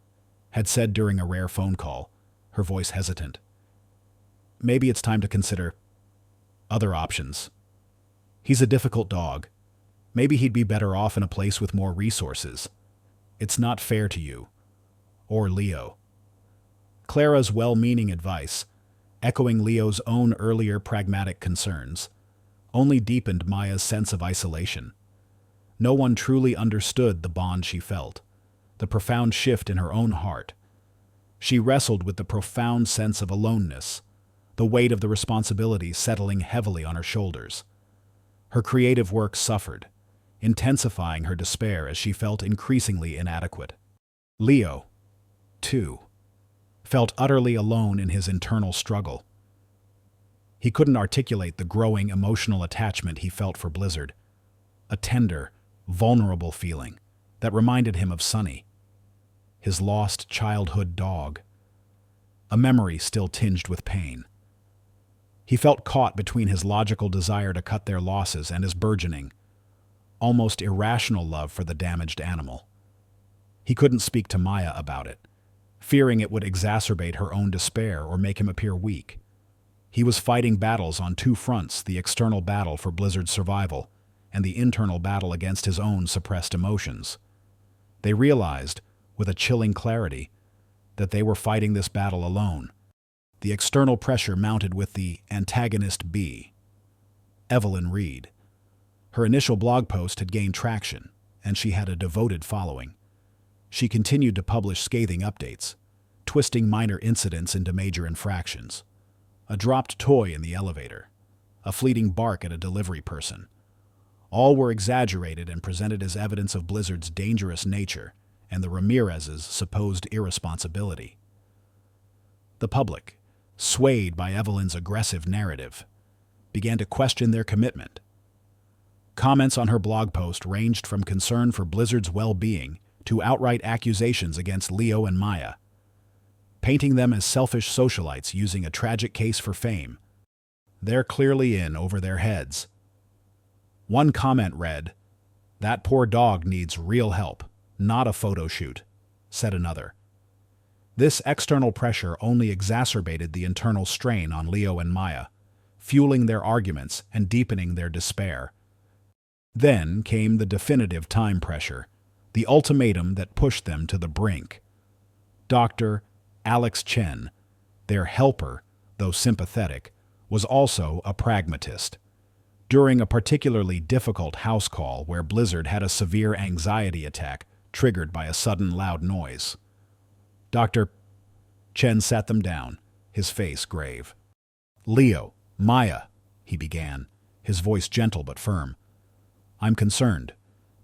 had said during a rare phone call, her voice hesitant. "Maybe it's time to consider other options. He's a difficult dog. Maybe he'd be better off in a place with more resources. It's not fair to you. Or Leo." Clara's well-meaning advice, echoing Leo's own earlier pragmatic concerns, only deepened Maya's sense of isolation. No one truly understood the bond she felt, the profound shift in her own heart. She wrestled with the profound sense of aloneness, the weight of the responsibility settling heavily on her shoulders. Her creative work suffered, intensifying her despair as she felt increasingly inadequate. Leo, too, felt utterly alone in his internal struggle. He couldn't articulate the growing emotional attachment he felt for Blizzard, a tender, vulnerable feeling that reminded him of Sunny, his lost childhood dog, a memory still tinged with pain. He felt caught between his logical desire to cut their losses and his burgeoning, almost irrational love for the damaged animal. He couldn't speak to Maya about it, fearing it would exacerbate her own despair or make him appear weak. He was fighting battles on two fronts, the external battle for Blizzard's survival and the internal battle against his own suppressed emotions. They realized, with a chilling clarity, that they were fighting this battle alone. The external pressure mounted with the antagonist B, Evelyn Reed. Her initial blog post had gained traction, and she had a devoted following. She continued to publish scathing updates, twisting minor incidents into major infractions. A dropped toy in the elevator, a fleeting bark at a delivery person. All were exaggerated and presented as evidence of Blizzard's dangerous nature and the Ramirez's supposed irresponsibility. The public, swayed by Evelyn's aggressive narrative, began to question their commitment. Comments on her blog post ranged from concern for Blizzard's well-being to outright accusations against Leo and Maya, painting them as selfish socialites using a tragic case for fame. They're clearly in over their heads. One comment read, "That poor dog needs real help, not a photo shoot," said another. This external pressure only exacerbated the internal strain on Leo and Maya, fueling their arguments and deepening their despair. Then came the definitive time pressure, the ultimatum that pushed them to the brink. Dr. Alex Chen, their helper, though sympathetic, was also a pragmatist. During a particularly difficult house call where Blizzard had a severe anxiety attack triggered by a sudden loud noise, Dr. Chen sat them down, his face grave. "Leo, Maya," he began, his voice gentle but firm. "I'm concerned.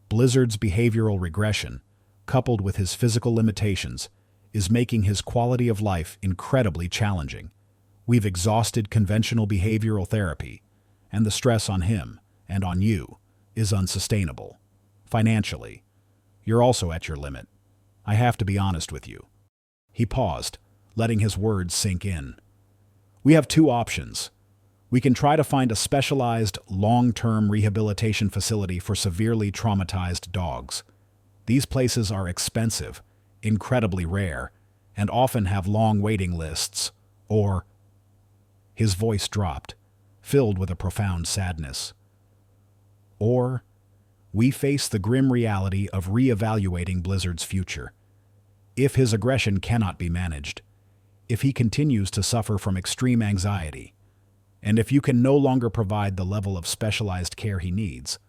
Blizzard's behavioral regression, coupled with his physical limitations, is making his quality of life incredibly challenging. We've exhausted conventional behavioral therapy, and the stress on him, and on you, is unsustainable. Financially, you're also at your limit. I have to be honest with you." He paused, letting his words sink in. "We have two options. We can try to find a specialized, long-term rehabilitation facility for severely traumatized dogs. These places are expensive, incredibly rare, and often have long waiting lists, or—" His voice dropped, filled with a profound sadness. "Or we face the grim reality of reevaluating Blizzard's future. If his aggression cannot be managed, if he continues to suffer from extreme anxiety, and if you can no longer provide the level of specialized care he needs,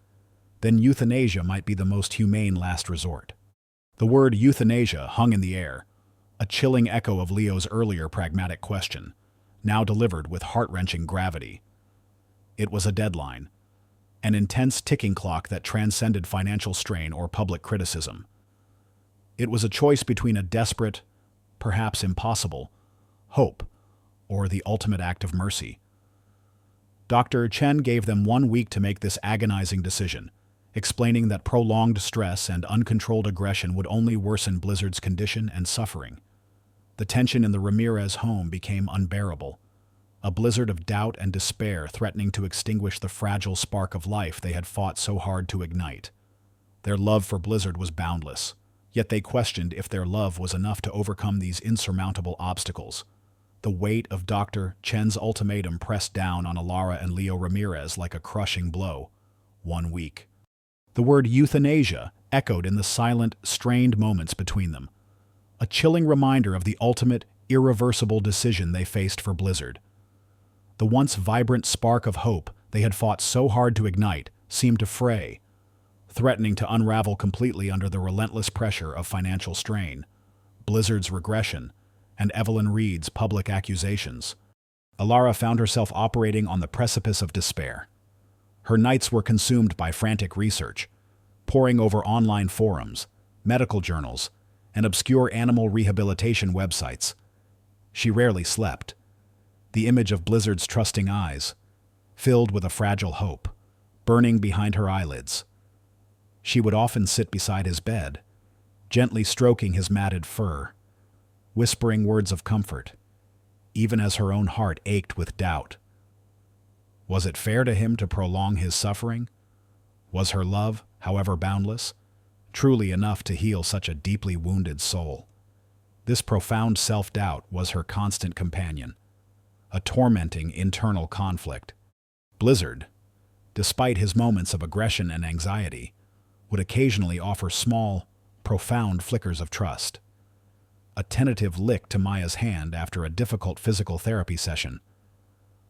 then euthanasia might be the most humane last resort." The word euthanasia hung in the air, a chilling echo of Leo's earlier pragmatic question, now delivered with heart-wrenching gravity. It was a deadline, an intense ticking clock that transcended financial strain or public criticism. It was a choice between a desperate, perhaps impossible, hope or the ultimate act of mercy. Dr. Chen gave them 1 week to make this agonizing decision, explaining that prolonged stress and uncontrolled aggression would only worsen Blizzard's condition and suffering. The tension in the Ramirez home became unbearable, a blizzard of doubt and despair threatening to extinguish the fragile spark of life they had fought so hard to ignite. Their love for Blizzard was boundless, yet they questioned if their love was enough to overcome these insurmountable obstacles. The weight of Dr. Chen's ultimatum pressed down on Alara and Leo Ramirez like a crushing blow. 1 week. The word euthanasia echoed in the silent, strained moments between them, a chilling reminder of the ultimate, irreversible decision they faced for Blizzard. The once vibrant spark of hope they had fought so hard to ignite seemed to fray, threatening to unravel completely under the relentless pressure of financial strain, Blizzard's regression, and Evelyn Reed's public accusations. Alara found herself operating on the precipice of despair. Her nights were consumed by frantic research, poring over online forums, medical journals, and obscure animal rehabilitation websites. She rarely slept. The image of Blizzard's trusting eyes, filled with a fragile hope, burning behind her eyelids. She would often sit beside his bed, gently stroking his matted fur, whispering words of comfort, even as her own heart ached with doubt. Was it fair to him to prolong his suffering? Was her love, however boundless, truly enough to heal such a deeply wounded soul? This profound self-doubt was her constant companion, a tormenting internal conflict. Blizzard, despite his moments of aggression and anxiety, would occasionally offer small, profound flickers of trust. A tentative lick to Maya's hand after a difficult physical therapy session.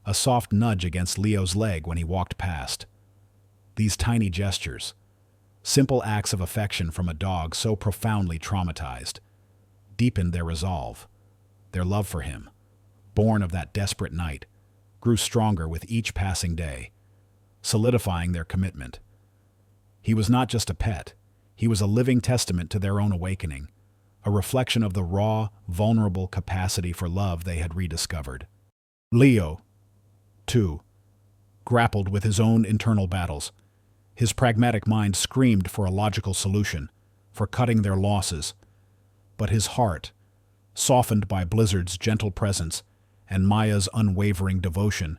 A soft nudge against Leo's leg when he walked past. These tiny gestures, simple acts of affection from a dog so profoundly traumatized, deepened their resolve. Their love for him, born of that desperate night, grew stronger with each passing day, solidifying their commitment. He was not just a pet, he was a living testament to their own awakening, a reflection of the raw, vulnerable capacity for love they had rediscovered. Leo, too, grappled with his own internal battles. His pragmatic mind screamed for a logical solution, for cutting their losses. But his heart, softened by Blizzard's gentle presence and Maya's unwavering devotion,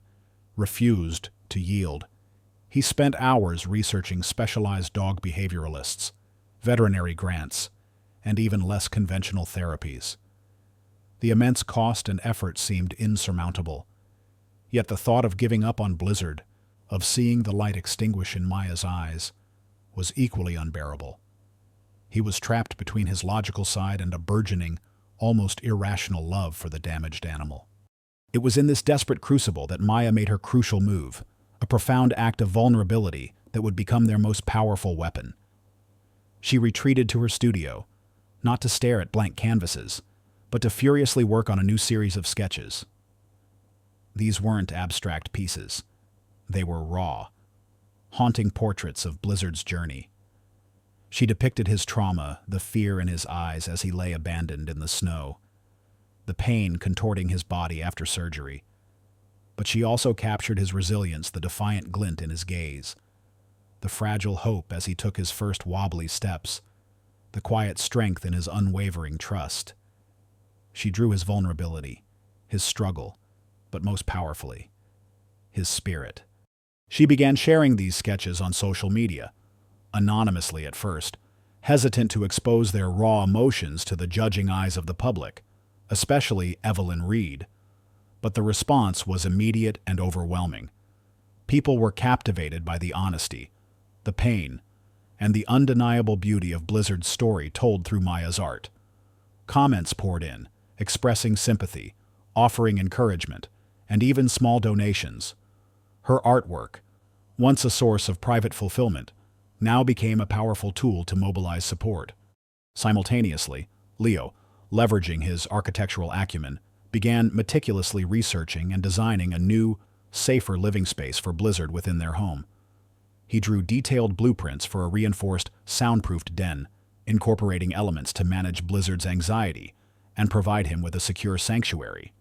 refused to yield. He spent hours researching specialized dog behavioralists, veterinary grants, and even less conventional therapies. The immense cost and effort seemed insurmountable. Yet the thought of giving up on Blizzard, of seeing the light extinguish in Maya's eyes, was equally unbearable. He was trapped between his logical side and a burgeoning, almost irrational love for the damaged animal. It was in this desperate crucible that Maya made her crucial move, a profound act of vulnerability that would become their most powerful weapon. She retreated to her studio, not to stare at blank canvases, but to furiously work on a new series of sketches. These weren't abstract pieces. They were raw, haunting portraits of Blizzard's journey. She depicted his trauma, the fear in his eyes as he lay abandoned in the snow, the pain contorting his body after surgery. But she also captured his resilience, the defiant glint in his gaze, the fragile hope as he took his first wobbly steps, the quiet strength in his unwavering trust. She drew his vulnerability, his struggle, but most powerfully, his spirit. She began sharing these sketches on social media, anonymously at first, hesitant to expose their raw emotions to the judging eyes of the public, especially Evelyn Reed. But the response was immediate and overwhelming. People were captivated by the honesty, the pain, and the undeniable beauty of Blizzard's story told through Maya's art. Comments poured in, expressing sympathy, offering encouragement, and even small donations. Her artwork, once a source of private fulfillment, now became a powerful tool to mobilize support. Simultaneously, Leo, leveraging his architectural acumen, began meticulously researching and designing a new, safer living space for Blizzard within their home. He drew detailed blueprints for a reinforced, soundproofed den, incorporating elements to manage Blizzard's anxiety and provide him with a secure sanctuary.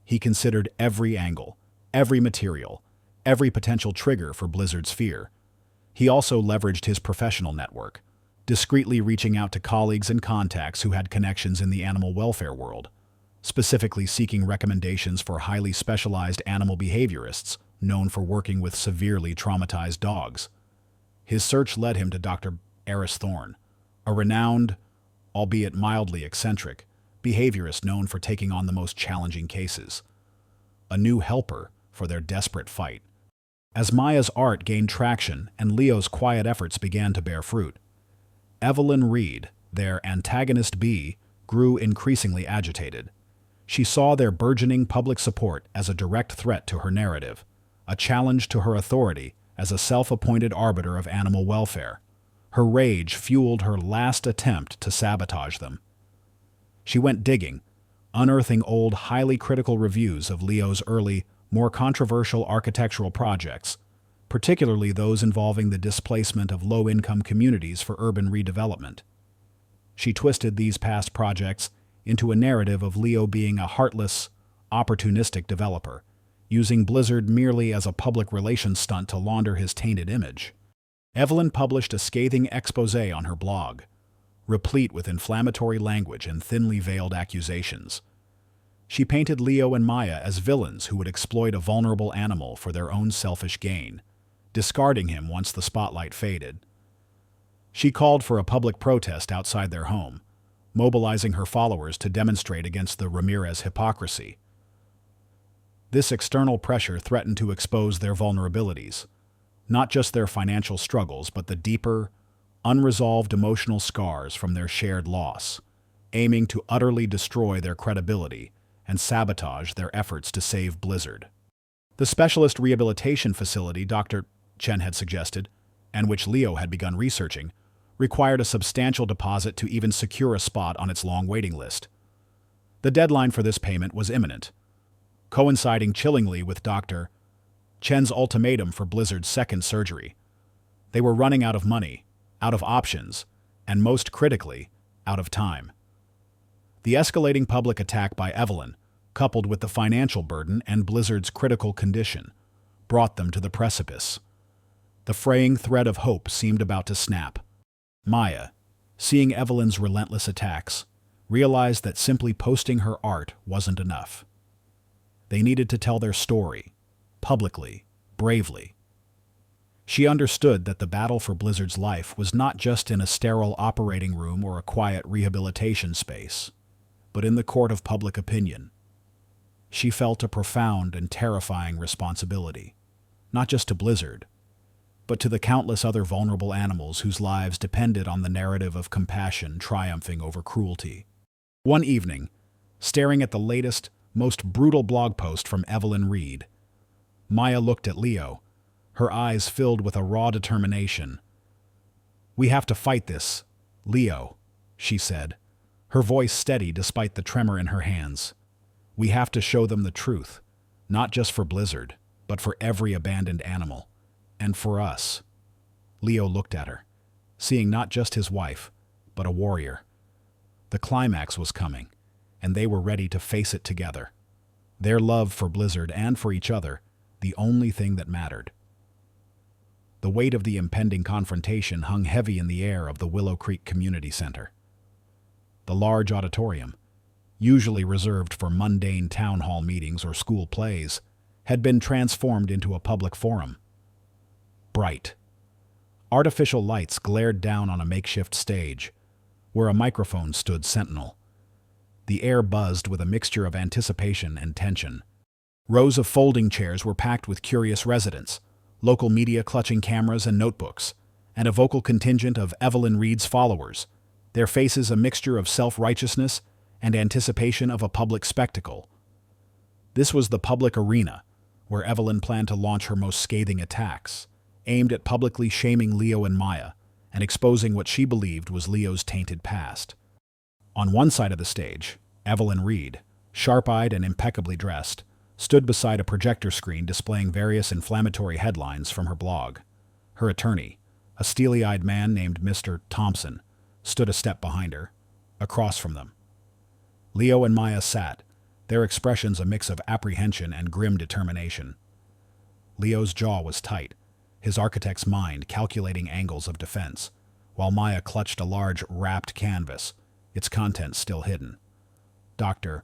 He considered every angle, every material, every potential trigger for Blizzard's fear. He also leveraged his professional network, discreetly reaching out to colleagues and contacts who had connections in the animal welfare world, specifically seeking recommendations for highly specialized animal behaviorists known for working with severely traumatized dogs. His search led him to Dr. Eris Thorne, a renowned, albeit mildly eccentric, behaviorist known for taking on the most challenging cases. A new helper for their desperate fight. As Maya's art gained traction and Leo's quiet efforts began to bear fruit, Evelyn Reed, their antagonist bee, grew increasingly agitated. She saw their burgeoning public support as a direct threat to her narrative, a challenge to her authority as a self-appointed arbiter of animal welfare. Her rage fueled her last attempt to sabotage them. She went digging, unearthing old, highly critical reviews of Leo's early, more controversial architectural projects, particularly those involving the displacement of low-income communities for urban redevelopment. She twisted these past projects into a narrative of Leo being a heartless, opportunistic developer, using Blizzard merely as a public relations stunt to launder his tainted image. Evelyn published a scathing exposé on her blog, replete with inflammatory language and thinly veiled accusations. She painted Leo and Maya as villains who would exploit a vulnerable animal for their own selfish gain, discarding him once the spotlight faded. She called for a public protest outside their home, mobilizing her followers to demonstrate against the Ramirez hypocrisy. This external pressure threatened to expose their vulnerabilities, not just their financial struggles, but the deeper, unresolved emotional scars from their shared loss, aiming to utterly destroy their credibility and sabotage their efforts to save Blizzard. The specialist rehabilitation facility Dr. Chen had suggested, and which Leo had begun researching, required a substantial deposit to even secure a spot on its long waiting list. The deadline for this payment was imminent, coinciding chillingly with Dr. Chen's ultimatum for Blizzard's second surgery. They were running out of money, out of options, and most critically, out of time. The escalating public attack by Evelyn, coupled with the financial burden and Blizzard's critical condition, brought them to the precipice. The fraying thread of hope seemed about to snap. Maya, seeing Evelyn's relentless attacks, realized that simply posting her art wasn't enough. They needed to tell their story, publicly, bravely. She understood that the battle for Blizzard's life was not just in a sterile operating room or a quiet rehabilitation space, but in the court of public opinion. She felt a profound and terrifying responsibility, not just to Blizzard, but to the countless other vulnerable animals whose lives depended on the narrative of compassion triumphing over cruelty. One evening, staring at the latest, most brutal blog post from Evelyn Reed, Maya looked at Leo, her eyes filled with a raw determination. "We have to fight this, Leo," she said, her voice steady despite the tremor in her hands. "We have to show them the truth, not just for Blizzard, but for every abandoned animal. And for us." Leo looked at her, seeing not just his wife, but a warrior. The climax was coming, and they were ready to face it together. Their love for Blizzard and for each other, the only thing that mattered. The weight of the impending confrontation hung heavy in the air of the Willow Creek Community Center. The large auditorium, usually reserved for mundane town hall meetings or school plays, had been transformed into a public forum. Bright, artificial lights glared down on a makeshift stage, where a microphone stood sentinel. The air buzzed with a mixture of anticipation and tension. Rows of folding chairs were packed with curious residents, local media clutching cameras and notebooks, and a vocal contingent of Evelyn Reed's followers, their faces a mixture of self-righteousness and anticipation of a public spectacle. This was the public arena, where Evelyn planned to launch her most scathing attacks, aimed at publicly shaming Leo and Maya and exposing what she believed was Leo's tainted past. On one side of the stage, Evelyn Reed, sharp-eyed and impeccably dressed, stood beside a projector screen displaying various inflammatory headlines from her blog. Her attorney, a steely-eyed man named Mr. Thompson, stood a step behind her, across from them. Leo and Maya sat, their expressions a mix of apprehension and grim determination. Leo's jaw was tight, his architect's mind calculating angles of defense, while Maya clutched a large, wrapped canvas, its contents still hidden. Dr.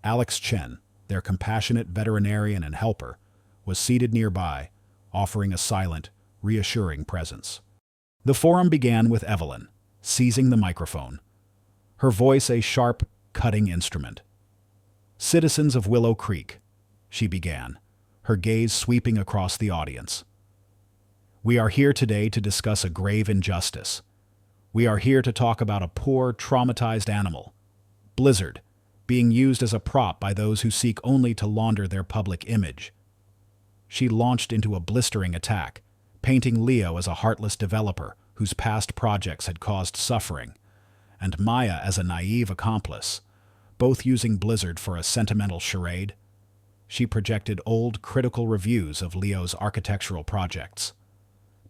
Alex Chen, their compassionate veterinarian and helper, was seated nearby, offering a silent, reassuring presence. The forum began with Evelyn, seizing the microphone, her voice a sharp, cutting instrument. "Citizens of Willow Creek," she began, her gaze sweeping across the audience. "We are here today to discuss a grave injustice. We are here to talk about a poor, traumatized animal, Blizzard, being used as a prop by those who seek only to launder their public image." She launched into a blistering attack, painting Leo as a heartless developer whose past projects had caused suffering, and Maya as a naive accomplice, both using Blizzard for a sentimental charade. She projected old, critical reviews of Leo's architectural projects,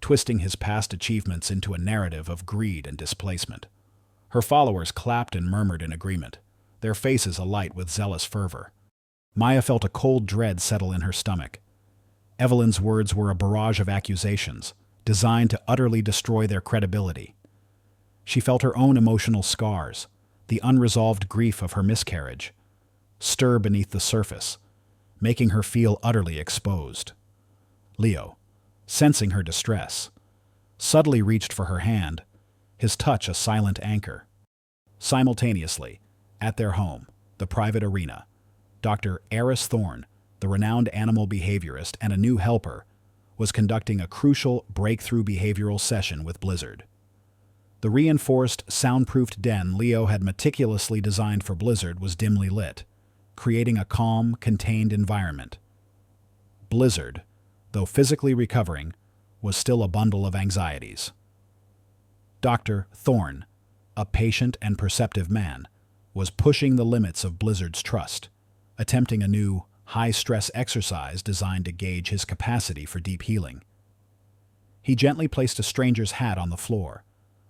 twisting his past achievements into a narrative of greed and displacement. Her followers clapped and murmured in agreement, their faces alight with zealous fervor. Maya felt a cold dread settle in her stomach. Evelyn's words were a barrage of accusations, designed to utterly destroy their credibility. She felt her own emotional scars, the unresolved grief of her miscarriage, stir beneath the surface, making her feel utterly exposed. Leo, sensing her distress, subtly reached for her hand, his touch a silent anchor. Simultaneously, at their home, the private arena, Dr. Eris Thorne, the renowned animal behaviorist and a new helper, was conducting a crucial breakthrough behavioral session with Blizzard. The reinforced, soundproofed den Leo had meticulously designed for Blizzard was dimly lit, creating a calm, contained environment. Blizzard, though physically recovering, was still a bundle of anxieties. Dr. Thorne, a patient and perceptive man, was pushing the limits of Blizzard's trust, attempting a new, high-stress exercise designed to gauge his capacity for deep healing. He gently placed a stranger's hat on the floor,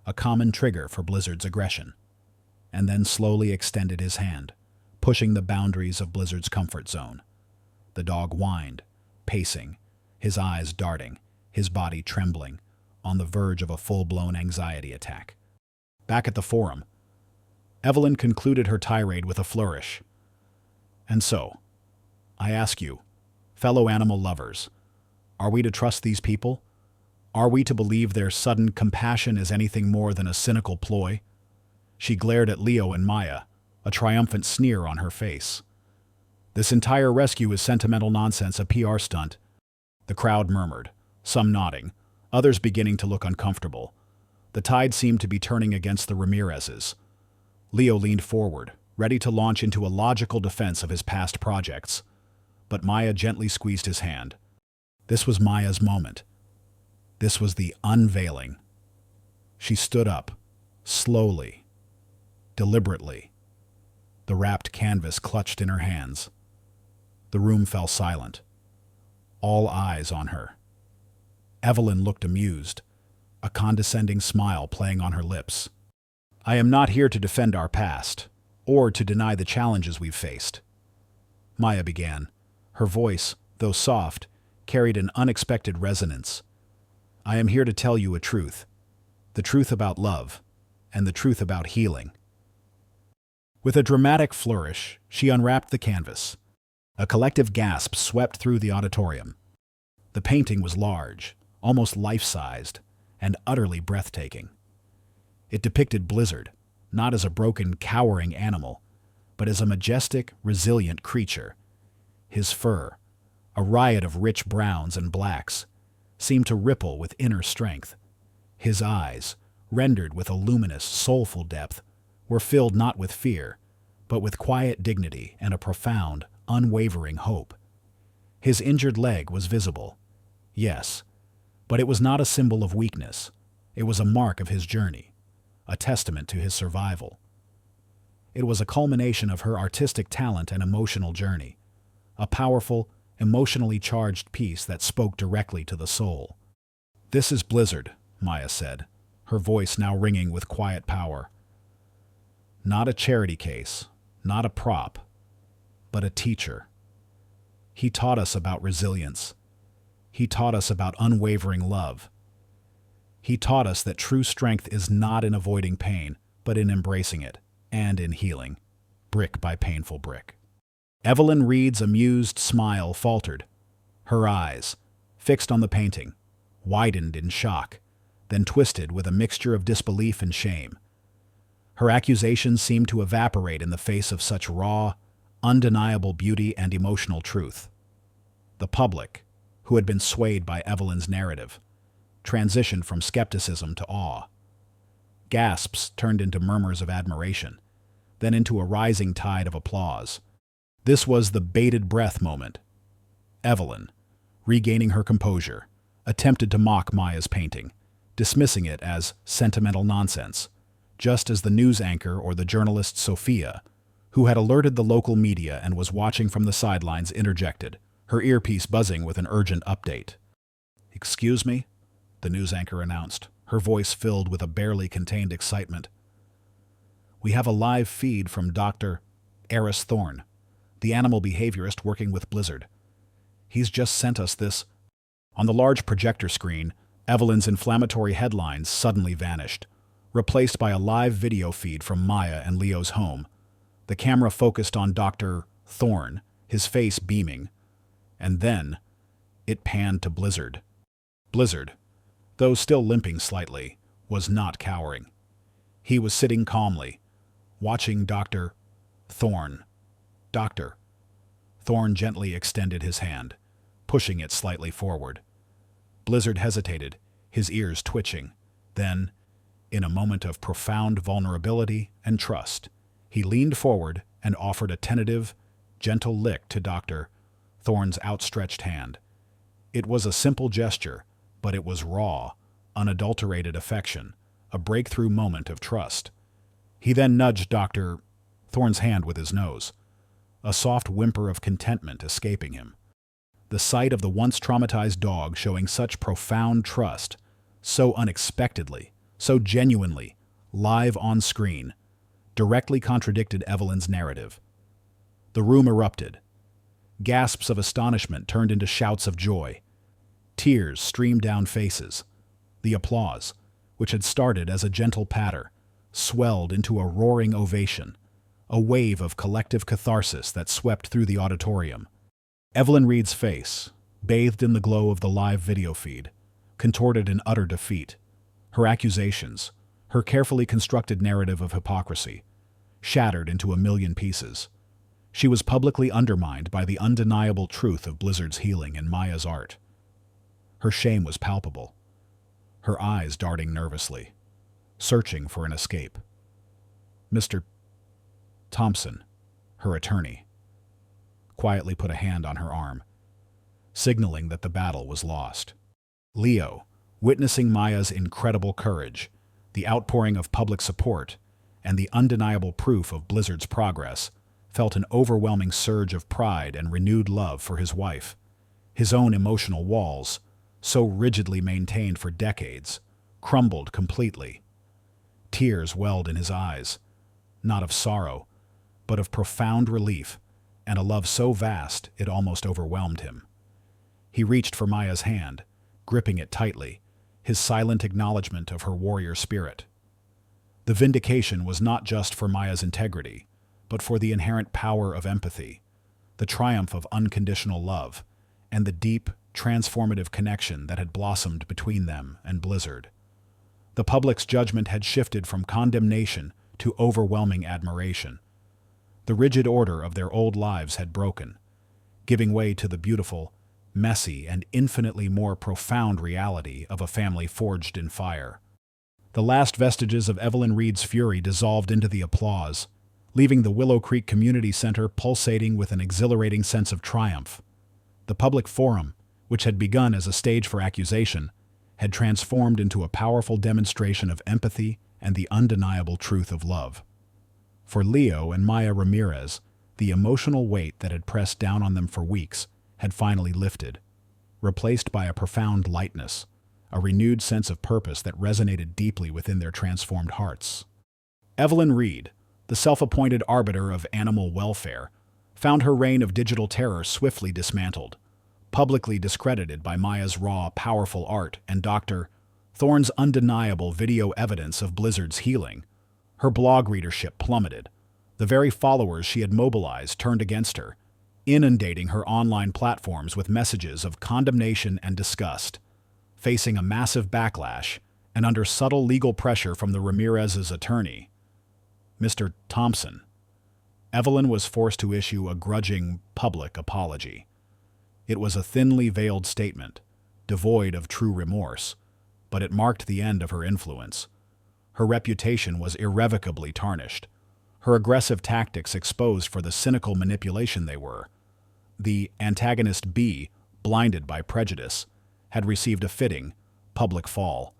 a common trigger for Blizzard's aggression, and then slowly extended his hand, pushing the boundaries of Blizzard's comfort zone. The dog whined, pacing, his eyes darting, his body trembling, on the verge of a full-blown anxiety attack. Back at the forum, Evelyn concluded her tirade with a flourish. And so, I ask you, fellow animal lovers, are we to trust these people? Are we to believe their sudden compassion is anything more than a cynical ploy? She glared at Leo and Maya, a triumphant sneer on her face. This entire rescue is sentimental nonsense, a PR stunt. The crowd murmured, some nodding, others beginning to look uncomfortable. The tide seemed to be turning against the Ramirezes. Leo leaned forward, ready to launch into a logical defense of his past projects. But Maya gently squeezed his hand. This was Maya's moment. This was the unveiling. She stood up, slowly, deliberately, the wrapped canvas clutched in her hands. The room fell silent, all eyes on her. Evelyn looked amused, a condescending smile playing on her lips. I am not here to defend our past, or to deny the challenges we've faced. Maya began. Her voice, though soft, carried an unexpected resonance. I am here to tell you a truth, the truth about love, and the truth about healing. With a dramatic flourish, she unwrapped the canvas. A collective gasp swept through the auditorium. The painting was large, almost life-sized, and utterly breathtaking. It depicted Blizzard, not as a broken, cowering animal, but as a majestic, resilient creature. His fur, a riot of rich browns and blacks, seemed to ripple with inner strength. His eyes, rendered with a luminous, soulful depth, were filled not with fear, but with quiet dignity and a profound, unwavering hope. His injured leg was visible, yes, but it was not a symbol of weakness. It was a mark of his journey, a testament to his survival. It was a culmination of her artistic talent and emotional journey, a powerful, emotionally charged piece that spoke directly to the soul. This is Blizzard, Maya said, her voice now ringing with quiet power. Not a charity case, not a prop, but a teacher. He taught us about resilience. He taught us about unwavering love. He taught us that true strength is not in avoiding pain, but in embracing it, and in healing, brick by painful brick. Evelyn Reed's amused smile faltered. Her eyes, fixed on the painting, widened in shock, then twisted with a mixture of disbelief and shame. Her accusations seemed to evaporate in the face of such raw, undeniable beauty and emotional truth. The public, who had been swayed by Evelyn's narrative, transitioned from skepticism to awe. Gasps turned into murmurs of admiration, then into a rising tide of applause. This was the bated breath moment. Evelyn, regaining her composure, attempted to mock Maya's painting, dismissing it as sentimental nonsense, just as the news anchor or the journalist Sophia, who had alerted the local media and was watching from the sidelines, interjected, her earpiece buzzing with an urgent update. "Excuse me?" the news anchor announced, her voice filled with a barely contained excitement. "We have a live feed from Dr. Eris Thorne, the animal behaviorist working with Blizzard. He's just sent us this." On the large projector screen, Evelyn's inflammatory headlines suddenly vanished, replaced by a live video feed from Maya and Leo's home. The camera focused on Dr. Thorne, his face beaming, and then it panned to Blizzard. Blizzard, though still limping slightly, was not cowering. He was sitting calmly, watching Dr. Thorne. "Doctor." Thorne gently extended his hand, pushing it slightly forward. Blizzard hesitated, his ears twitching. Then, in a moment of profound vulnerability and trust, he leaned forward and offered a tentative, gentle lick to Dr. Thorne's outstretched hand. It was a simple gesture, but it was raw, unadulterated affection, a breakthrough moment of trust. He then nudged Dr. Thorne's hand with his nose, a soft whimper of contentment escaping him. The sight of the once traumatized dog showing such profound trust, so unexpectedly, so genuinely, live on screen, directly contradicted Evelyn's narrative. The room erupted. Gasps of astonishment turned into shouts of joy. Tears streamed down faces. The applause, which had started as a gentle patter, swelled into a roaring ovation, a wave of collective catharsis that swept through the auditorium. Evelyn Reed's face, bathed in the glow of the live video feed, contorted in utter defeat. Her accusations, her carefully constructed narrative of hypocrisy, shattered into a million pieces. She was publicly undermined by the undeniable truth of Blizzard's healing and Maya's art. Her shame was palpable, her eyes darting nervously, searching for an escape. Mr. Thompson, her attorney, quietly put a hand on her arm, signaling that the battle was lost. Leo, witnessing Maya's incredible courage, the outpouring of public support, and the undeniable proof of Blizzard's progress, felt an overwhelming surge of pride and renewed love for his wife. His own emotional walls, so rigidly maintained for decades, crumbled completely. Tears welled in his eyes, not of sorrow, but of profound relief, and a love so vast it almost overwhelmed him. He reached for Maya's hand, gripping it tightly, his silent acknowledgement of her warrior spirit. The vindication was not just for Maya's integrity, but for the inherent power of empathy, the triumph of unconditional love, and the deep, transformative connection that had blossomed between them and Blizzard. The public's judgment had shifted from condemnation to overwhelming admiration. The rigid order of their old lives had broken, giving way to the beautiful, messy, and infinitely more profound reality of a family forged in fire. The last vestiges of Evelyn Reed's fury dissolved into the applause, leaving the Willow Creek Community Center pulsating with an exhilarating sense of triumph. The public forum, which had begun as a stage for accusation, had transformed into a powerful demonstration of empathy and the undeniable truth of love. For Leo and Maya Ramirez, the emotional weight that had pressed down on them for weeks had finally lifted, replaced by a profound lightness, a renewed sense of purpose that resonated deeply within their transformed hearts. Evelyn Reed, the self-appointed arbiter of animal welfare, found her reign of digital terror swiftly dismantled, publicly discredited by Maya's raw, powerful art and Dr. Thorne's undeniable video evidence of Blizzard's healing. Her blog readership plummeted. The very followers she had mobilized turned against her, inundating her online platforms with messages of condemnation and disgust. Facing a massive backlash and under subtle legal pressure from the Ramirez's attorney, Mr. Thompson, Evelyn was forced to issue a grudging public apology. It was a thinly veiled statement, devoid of true remorse, but it marked the end of her influence. Her reputation was irrevocably tarnished, her aggressive tactics exposed for the cynical manipulation they were. The antagonist B, blinded by prejudice, had received a fitting, public fall.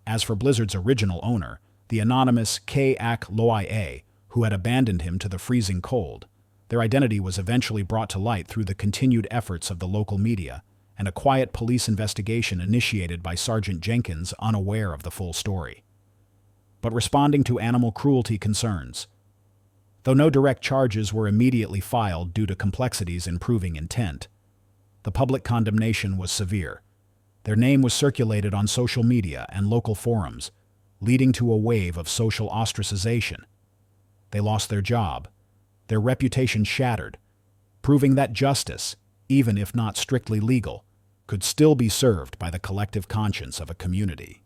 As for Blizzard's original owner, the anonymous K. Ak Loia, who had abandoned him to the freezing cold. Their identity was eventually brought to light through the continued efforts of the local media and a quiet police investigation initiated by Sergeant Jenkins, unaware of the full story. But responding to animal cruelty concerns. Though no direct charges were immediately filed due to complexities in proving intent, the public condemnation was severe. Their name was circulated on social media and local forums, leading to a wave of social ostracization. They lost their job, their reputation shattered, proving that justice, even if not strictly legal, could still be served by the collective conscience of a community.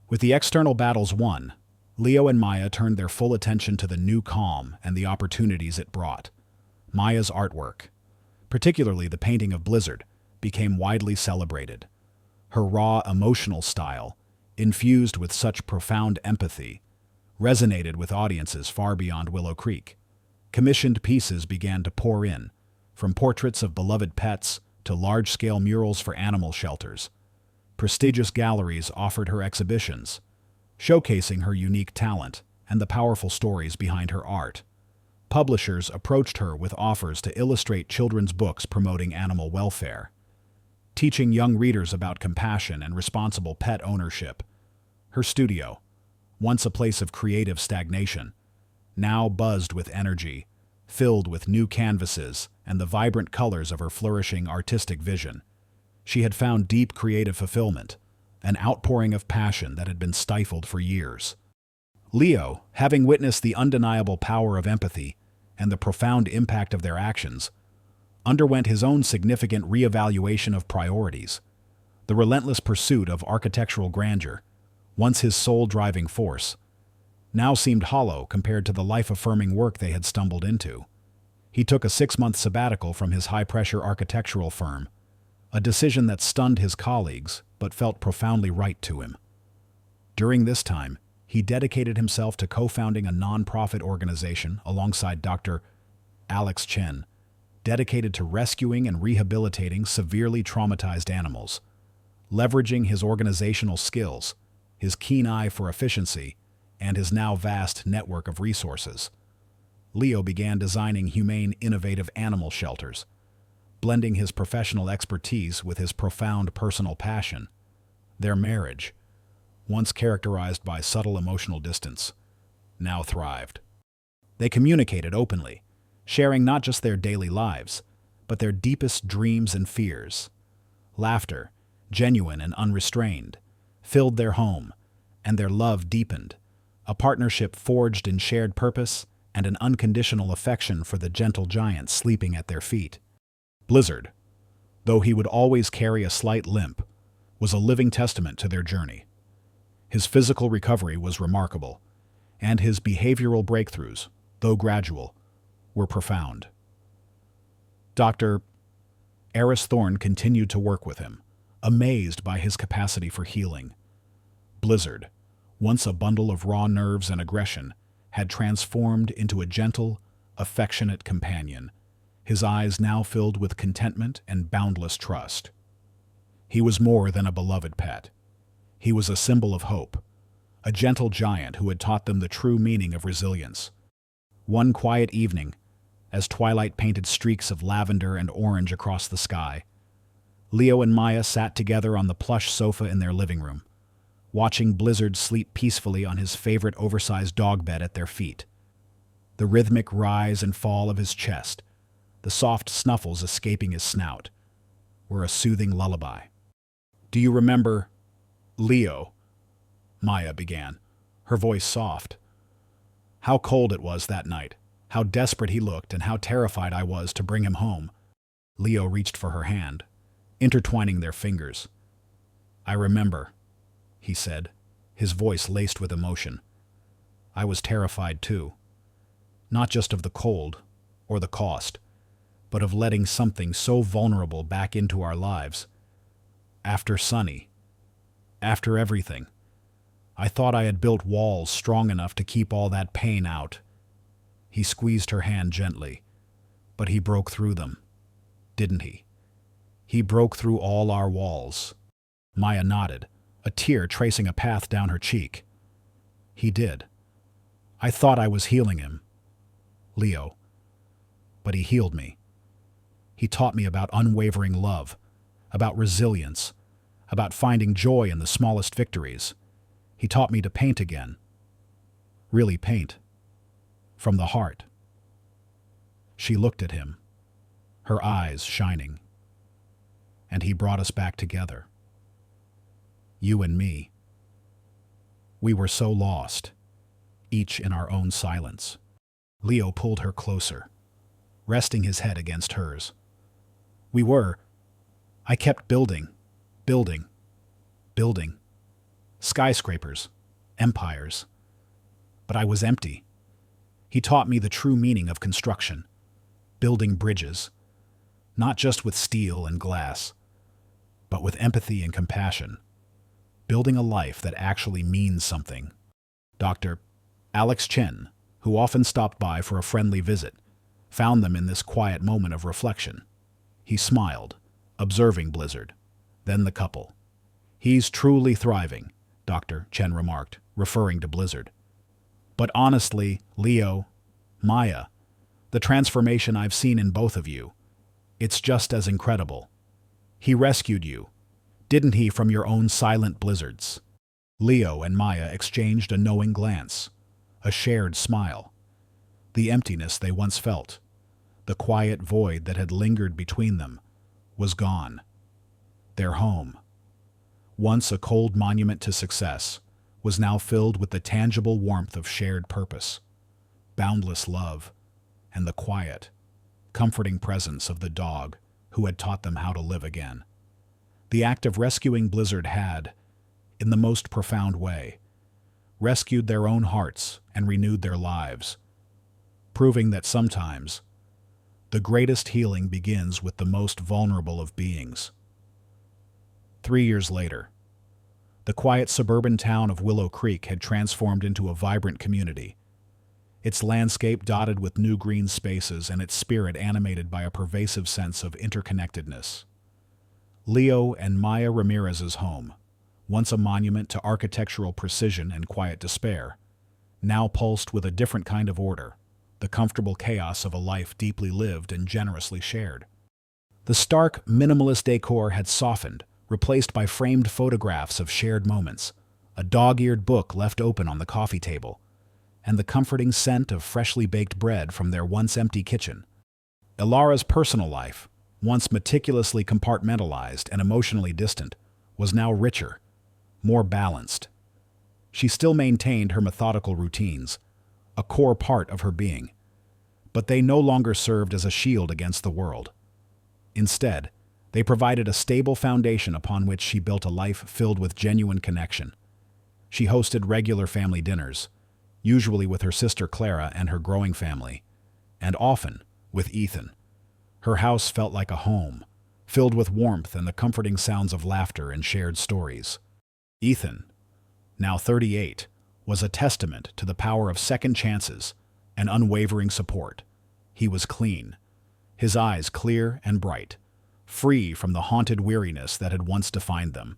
With the external battles won, Leo and Maya turned their full attention to the new calm and the opportunities it brought. Maya's artwork, particularly the painting of Blizzard, became widely celebrated. Her raw, emotional style, infused with such profound empathy, resonated with audiences far beyond Willow Creek. Commissioned pieces began to pour in, from portraits of beloved pets to large-scale murals for animal shelters. Prestigious galleries offered her exhibitions, showcasing her unique talent and the powerful stories behind her art. Publishers approached her with offers to illustrate children's books promoting animal welfare, teaching young readers about compassion and responsible pet ownership. Her studio, once a place of creative stagnation, now buzzed with energy, filled with new canvases and the vibrant colors of her flourishing artistic vision. She had found deep creative fulfillment, an outpouring of passion that had been stifled for years. Leo, having witnessed the undeniable power of empathy and the profound impact of their actions, underwent his own significant reevaluation of priorities. The relentless pursuit of architectural grandeur, once his sole driving force, now seemed hollow compared to the life-affirming work they had stumbled into. He took a 6-month sabbatical from his high-pressure architectural firm, a decision that stunned his colleagues but felt profoundly right to him. During this time, he dedicated himself to co-founding a non-profit organization alongside Dr. Alex Chen, dedicated to rescuing and rehabilitating severely traumatized animals. Leveraging his organizational skills, his keen eye for efficiency, and his now vast network of resources, Leo began designing humane, innovative animal shelters, blending his professional expertise with his profound personal passion. Their marriage, once characterized by subtle emotional distance, now thrived. They communicated openly, sharing not just their daily lives, but their deepest dreams and fears. Laughter, genuine and unrestrained, filled their home, and their love deepened, a partnership forged in shared purpose and an unconditional affection for the gentle giant sleeping at their feet. Blizzard, though he would always carry a slight limp, was a living testament to their journey. His physical recovery was remarkable, and his behavioral breakthroughs, though gradual, were profound. Dr. Eris Thorne continued to work with him, amazed by his capacity for healing. Blizzard, once a bundle of raw nerves and aggression, had transformed into a gentle, affectionate companion, his eyes now filled with contentment and boundless trust. He was more than a beloved pet. He was a symbol of hope, a gentle giant who had taught them the true meaning of resilience. One quiet evening, as twilight painted streaks of lavender and orange across the sky, Leo and Maya sat together on the plush sofa in their living room, watching Blizzard sleep peacefully on his favorite oversized dog bed at their feet. The rhythmic rise and fall of his chest, the soft snuffles escaping his snout, were a soothing lullaby. "Do you remember, Leo?" Maya began, her voice soft. "How cold it was that night, how desperate he looked, and how terrified I was to bring him home." Leo reached for her hand, intertwining their fingers. "I remember," he said, his voice laced with emotion. "I was terrified too. Not just of the cold or the cost, but of letting something so vulnerable back into our lives. After Sunny, after everything, I thought I had built walls strong enough to keep all that pain out." He squeezed her hand gently, "But he broke through them, didn't he? He broke through all our walls." Maya nodded, a tear tracing a path down her cheek. "He did. I thought I was healing him, Leo. But he healed me. He taught me about unwavering love, about resilience, about finding joy in the smallest victories. He taught me to paint again. Really paint. From the heart. She looked at him, her eyes shining. And he brought us back together. You and me. We were so lost, each in our own silence. Leo pulled her closer, resting his head against hers. I kept building. Skyscrapers, empires. But I was empty. He taught me the true meaning of construction, building bridges, not just with steel and glass, but with empathy and compassion, building a life that actually means something. Dr. Alex Chen, who often stopped by for a friendly visit, found them in this quiet moment of reflection. He smiled, observing Blizzard, then the couple. He's truly thriving, Dr. Chen remarked, referring to Blizzard. But honestly, Leo, Maya, the transformation I've seen in both of you, it's just as incredible. He rescued you, didn't he, from your own silent blizzards? Leo and Maya exchanged a knowing glance, a shared smile. The emptiness they once felt, the quiet void that had lingered between them, was gone. Their home, once a cold monument to success, was now filled with the tangible warmth of shared purpose, boundless love, and the quiet, comforting presence of the dog who had taught them how to live again. The act of rescuing Blizzard had, in the most profound way, rescued their own hearts and renewed their lives, proving that sometimes the greatest healing begins with the most vulnerable of beings. 3 years later, the quiet suburban town of Willow Creek had transformed into a vibrant community, its landscape dotted with new green spaces and its spirit animated by a pervasive sense of interconnectedness. Leo and Maya Ramirez's home, once a monument to architectural precision and quiet despair, now pulsed with a different kind of order, the comfortable chaos of a life deeply lived and generously shared. The stark, minimalist decor had softened, replaced by framed photographs of shared moments, a dog-eared book left open on the coffee table, and the comforting scent of freshly baked bread from their once-empty kitchen. Ilara's personal life, once meticulously compartmentalized and emotionally distant, was now richer, more balanced. She still maintained her methodical routines, a core part of her being, but they no longer served as a shield against the world. Instead, they provided a stable foundation upon which she built a life filled with genuine connection. She hosted regular family dinners, usually with her sister Clara and her growing family, and often with Ethan. Her house felt like a home, filled with warmth and the comforting sounds of laughter and shared stories. Ethan, now 38, was a testament to the power of second chances and unwavering support. He was clean, his eyes clear and bright, free from the haunted weariness that had once defined them.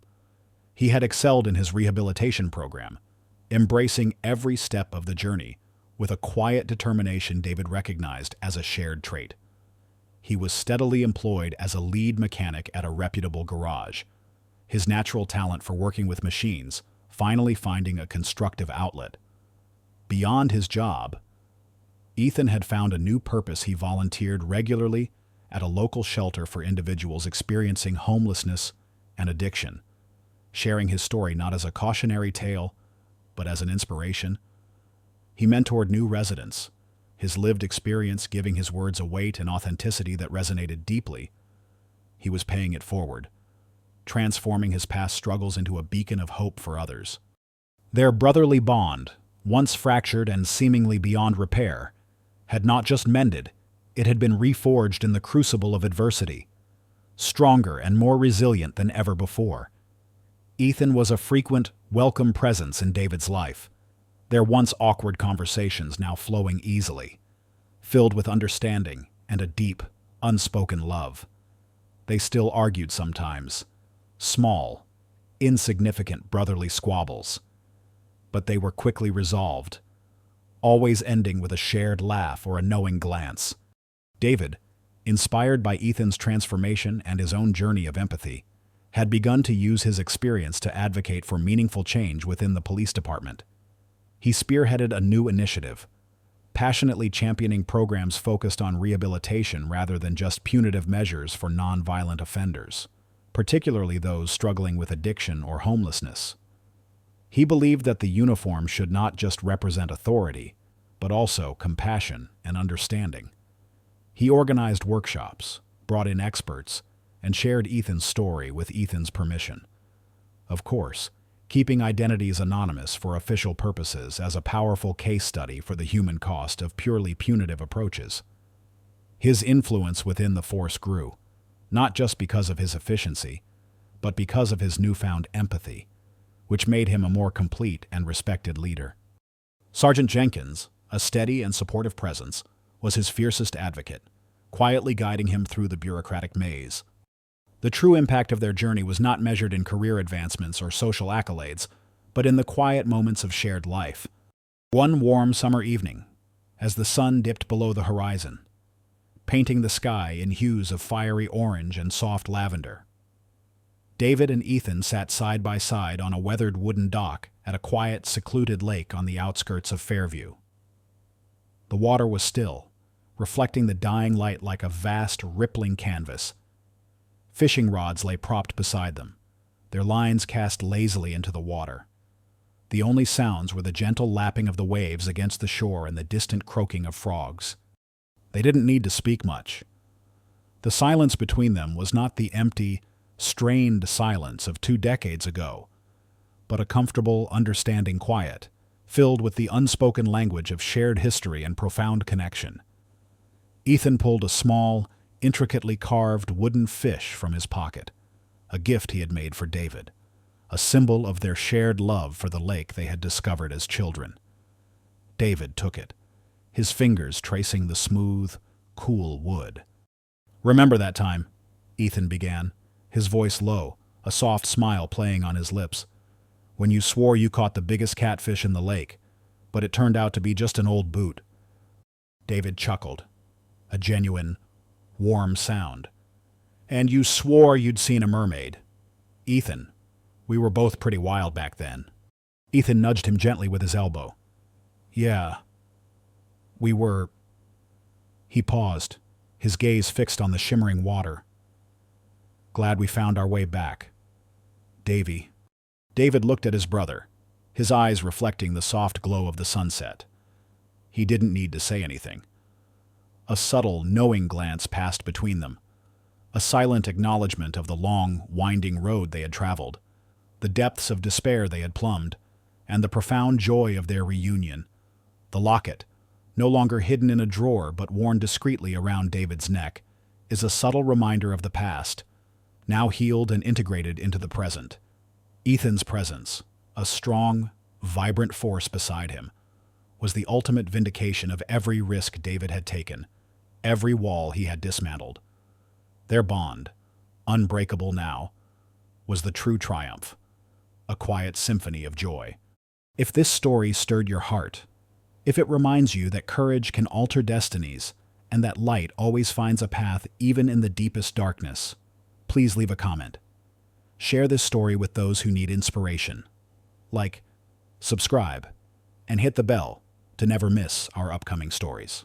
He had excelled in his rehabilitation program, embracing every step of the journey with a quiet determination David recognized as a shared trait. He was steadily employed as a lead mechanic at a reputable garage, his natural talent for working with machines finally finding a constructive outlet. Beyond his job, Ethan had found a new purpose. He volunteered regularly at a local shelter for individuals experiencing homelessness and addiction, sharing his story not as a cautionary tale, but as an inspiration. He mentored new residents, his lived experience giving his words a weight and authenticity that resonated deeply. He was paying it forward, transforming his past struggles into a beacon of hope for others. Their brotherly bond, once fractured and seemingly beyond repair, had not just mended, it had been reforged in the crucible of adversity, stronger and more resilient than ever before. Ethan was a frequent, welcome presence in David's life, their once awkward conversations now flowing easily, filled with understanding and a deep, unspoken love. They still argued sometimes, small, insignificant brotherly squabbles, but they were quickly resolved, always ending with a shared laugh or a knowing glance. David, inspired by Ethan's transformation and his own journey of empathy, had begun to use his experience to advocate for meaningful change within the police department. He spearheaded a new initiative, passionately championing programs focused on rehabilitation rather than just punitive measures for nonviolent offenders, particularly those struggling with addiction or homelessness. He believed that the uniform should not just represent authority, but also compassion and understanding. He organized workshops, brought in experts, and shared Ethan's story with Ethan's permission. Of course, keeping identities anonymous for official purposes as a powerful case study for the human cost of purely punitive approaches. His influence within the force grew, not just because of his efficiency, but because of his newfound empathy, which made him a more complete and respected leader. Sergeant Jenkins, a steady and supportive presence, was his fiercest advocate, quietly guiding him through the bureaucratic maze. The true impact of their journey was not measured in career advancements or social accolades, but in the quiet moments of shared life. One warm summer evening, as the sun dipped below the horizon, painting the sky in hues of fiery orange and soft lavender, David and Ethan sat side by side on a weathered wooden dock at a quiet, secluded lake on the outskirts of Fairview. The water was still, reflecting the dying light like a vast, rippling canvas. Fishing rods lay propped beside them, their lines cast lazily into the water. The only sounds were the gentle lapping of the waves against the shore and the distant croaking of frogs. They didn't need to speak much. The silence between them was not the empty, strained silence of 2 decades ago, but a comfortable, understanding quiet, filled with the unspoken language of shared history and profound connection. Ethan pulled a small, intricately carved wooden fish from his pocket, a gift he had made for David, a symbol of their shared love for the lake they had discovered as children. David took it, his fingers tracing the smooth, cool wood. "Remember that time," Ethan began, his voice low, a soft smile playing on his lips, "when you swore you caught the biggest catfish in the lake, but it turned out to be just an old boot." David chuckled, a genuine, warm sound. "And you swore you'd seen a mermaid." "Ethan, we were both pretty wild back then." Ethan nudged him gently with his elbow. "Yeah, we were." He paused, his gaze fixed on the shimmering water. "Glad we found our way back. Davy." David looked at his brother, his eyes reflecting the soft glow of the sunset. He didn't need to say anything. A subtle, knowing glance passed between them, a silent acknowledgement of the long, winding road they had traveled, the depths of despair they had plumbed, and the profound joy of their reunion. The locket, no longer hidden in a drawer but worn discreetly around David's neck, is a subtle reminder of the past, now healed and integrated into the present. Ethan's presence, a strong, vibrant force beside him, was the ultimate vindication of every risk David had taken, every wall he had dismantled. Their bond, unbreakable now, was the true triumph, a quiet symphony of joy. If this story stirred your heart, if it reminds you that courage can alter destinies and that light always finds a path even in the deepest darkness, please leave a comment. Share this story with those who need inspiration. Like, subscribe, and hit the bell to never miss our upcoming stories.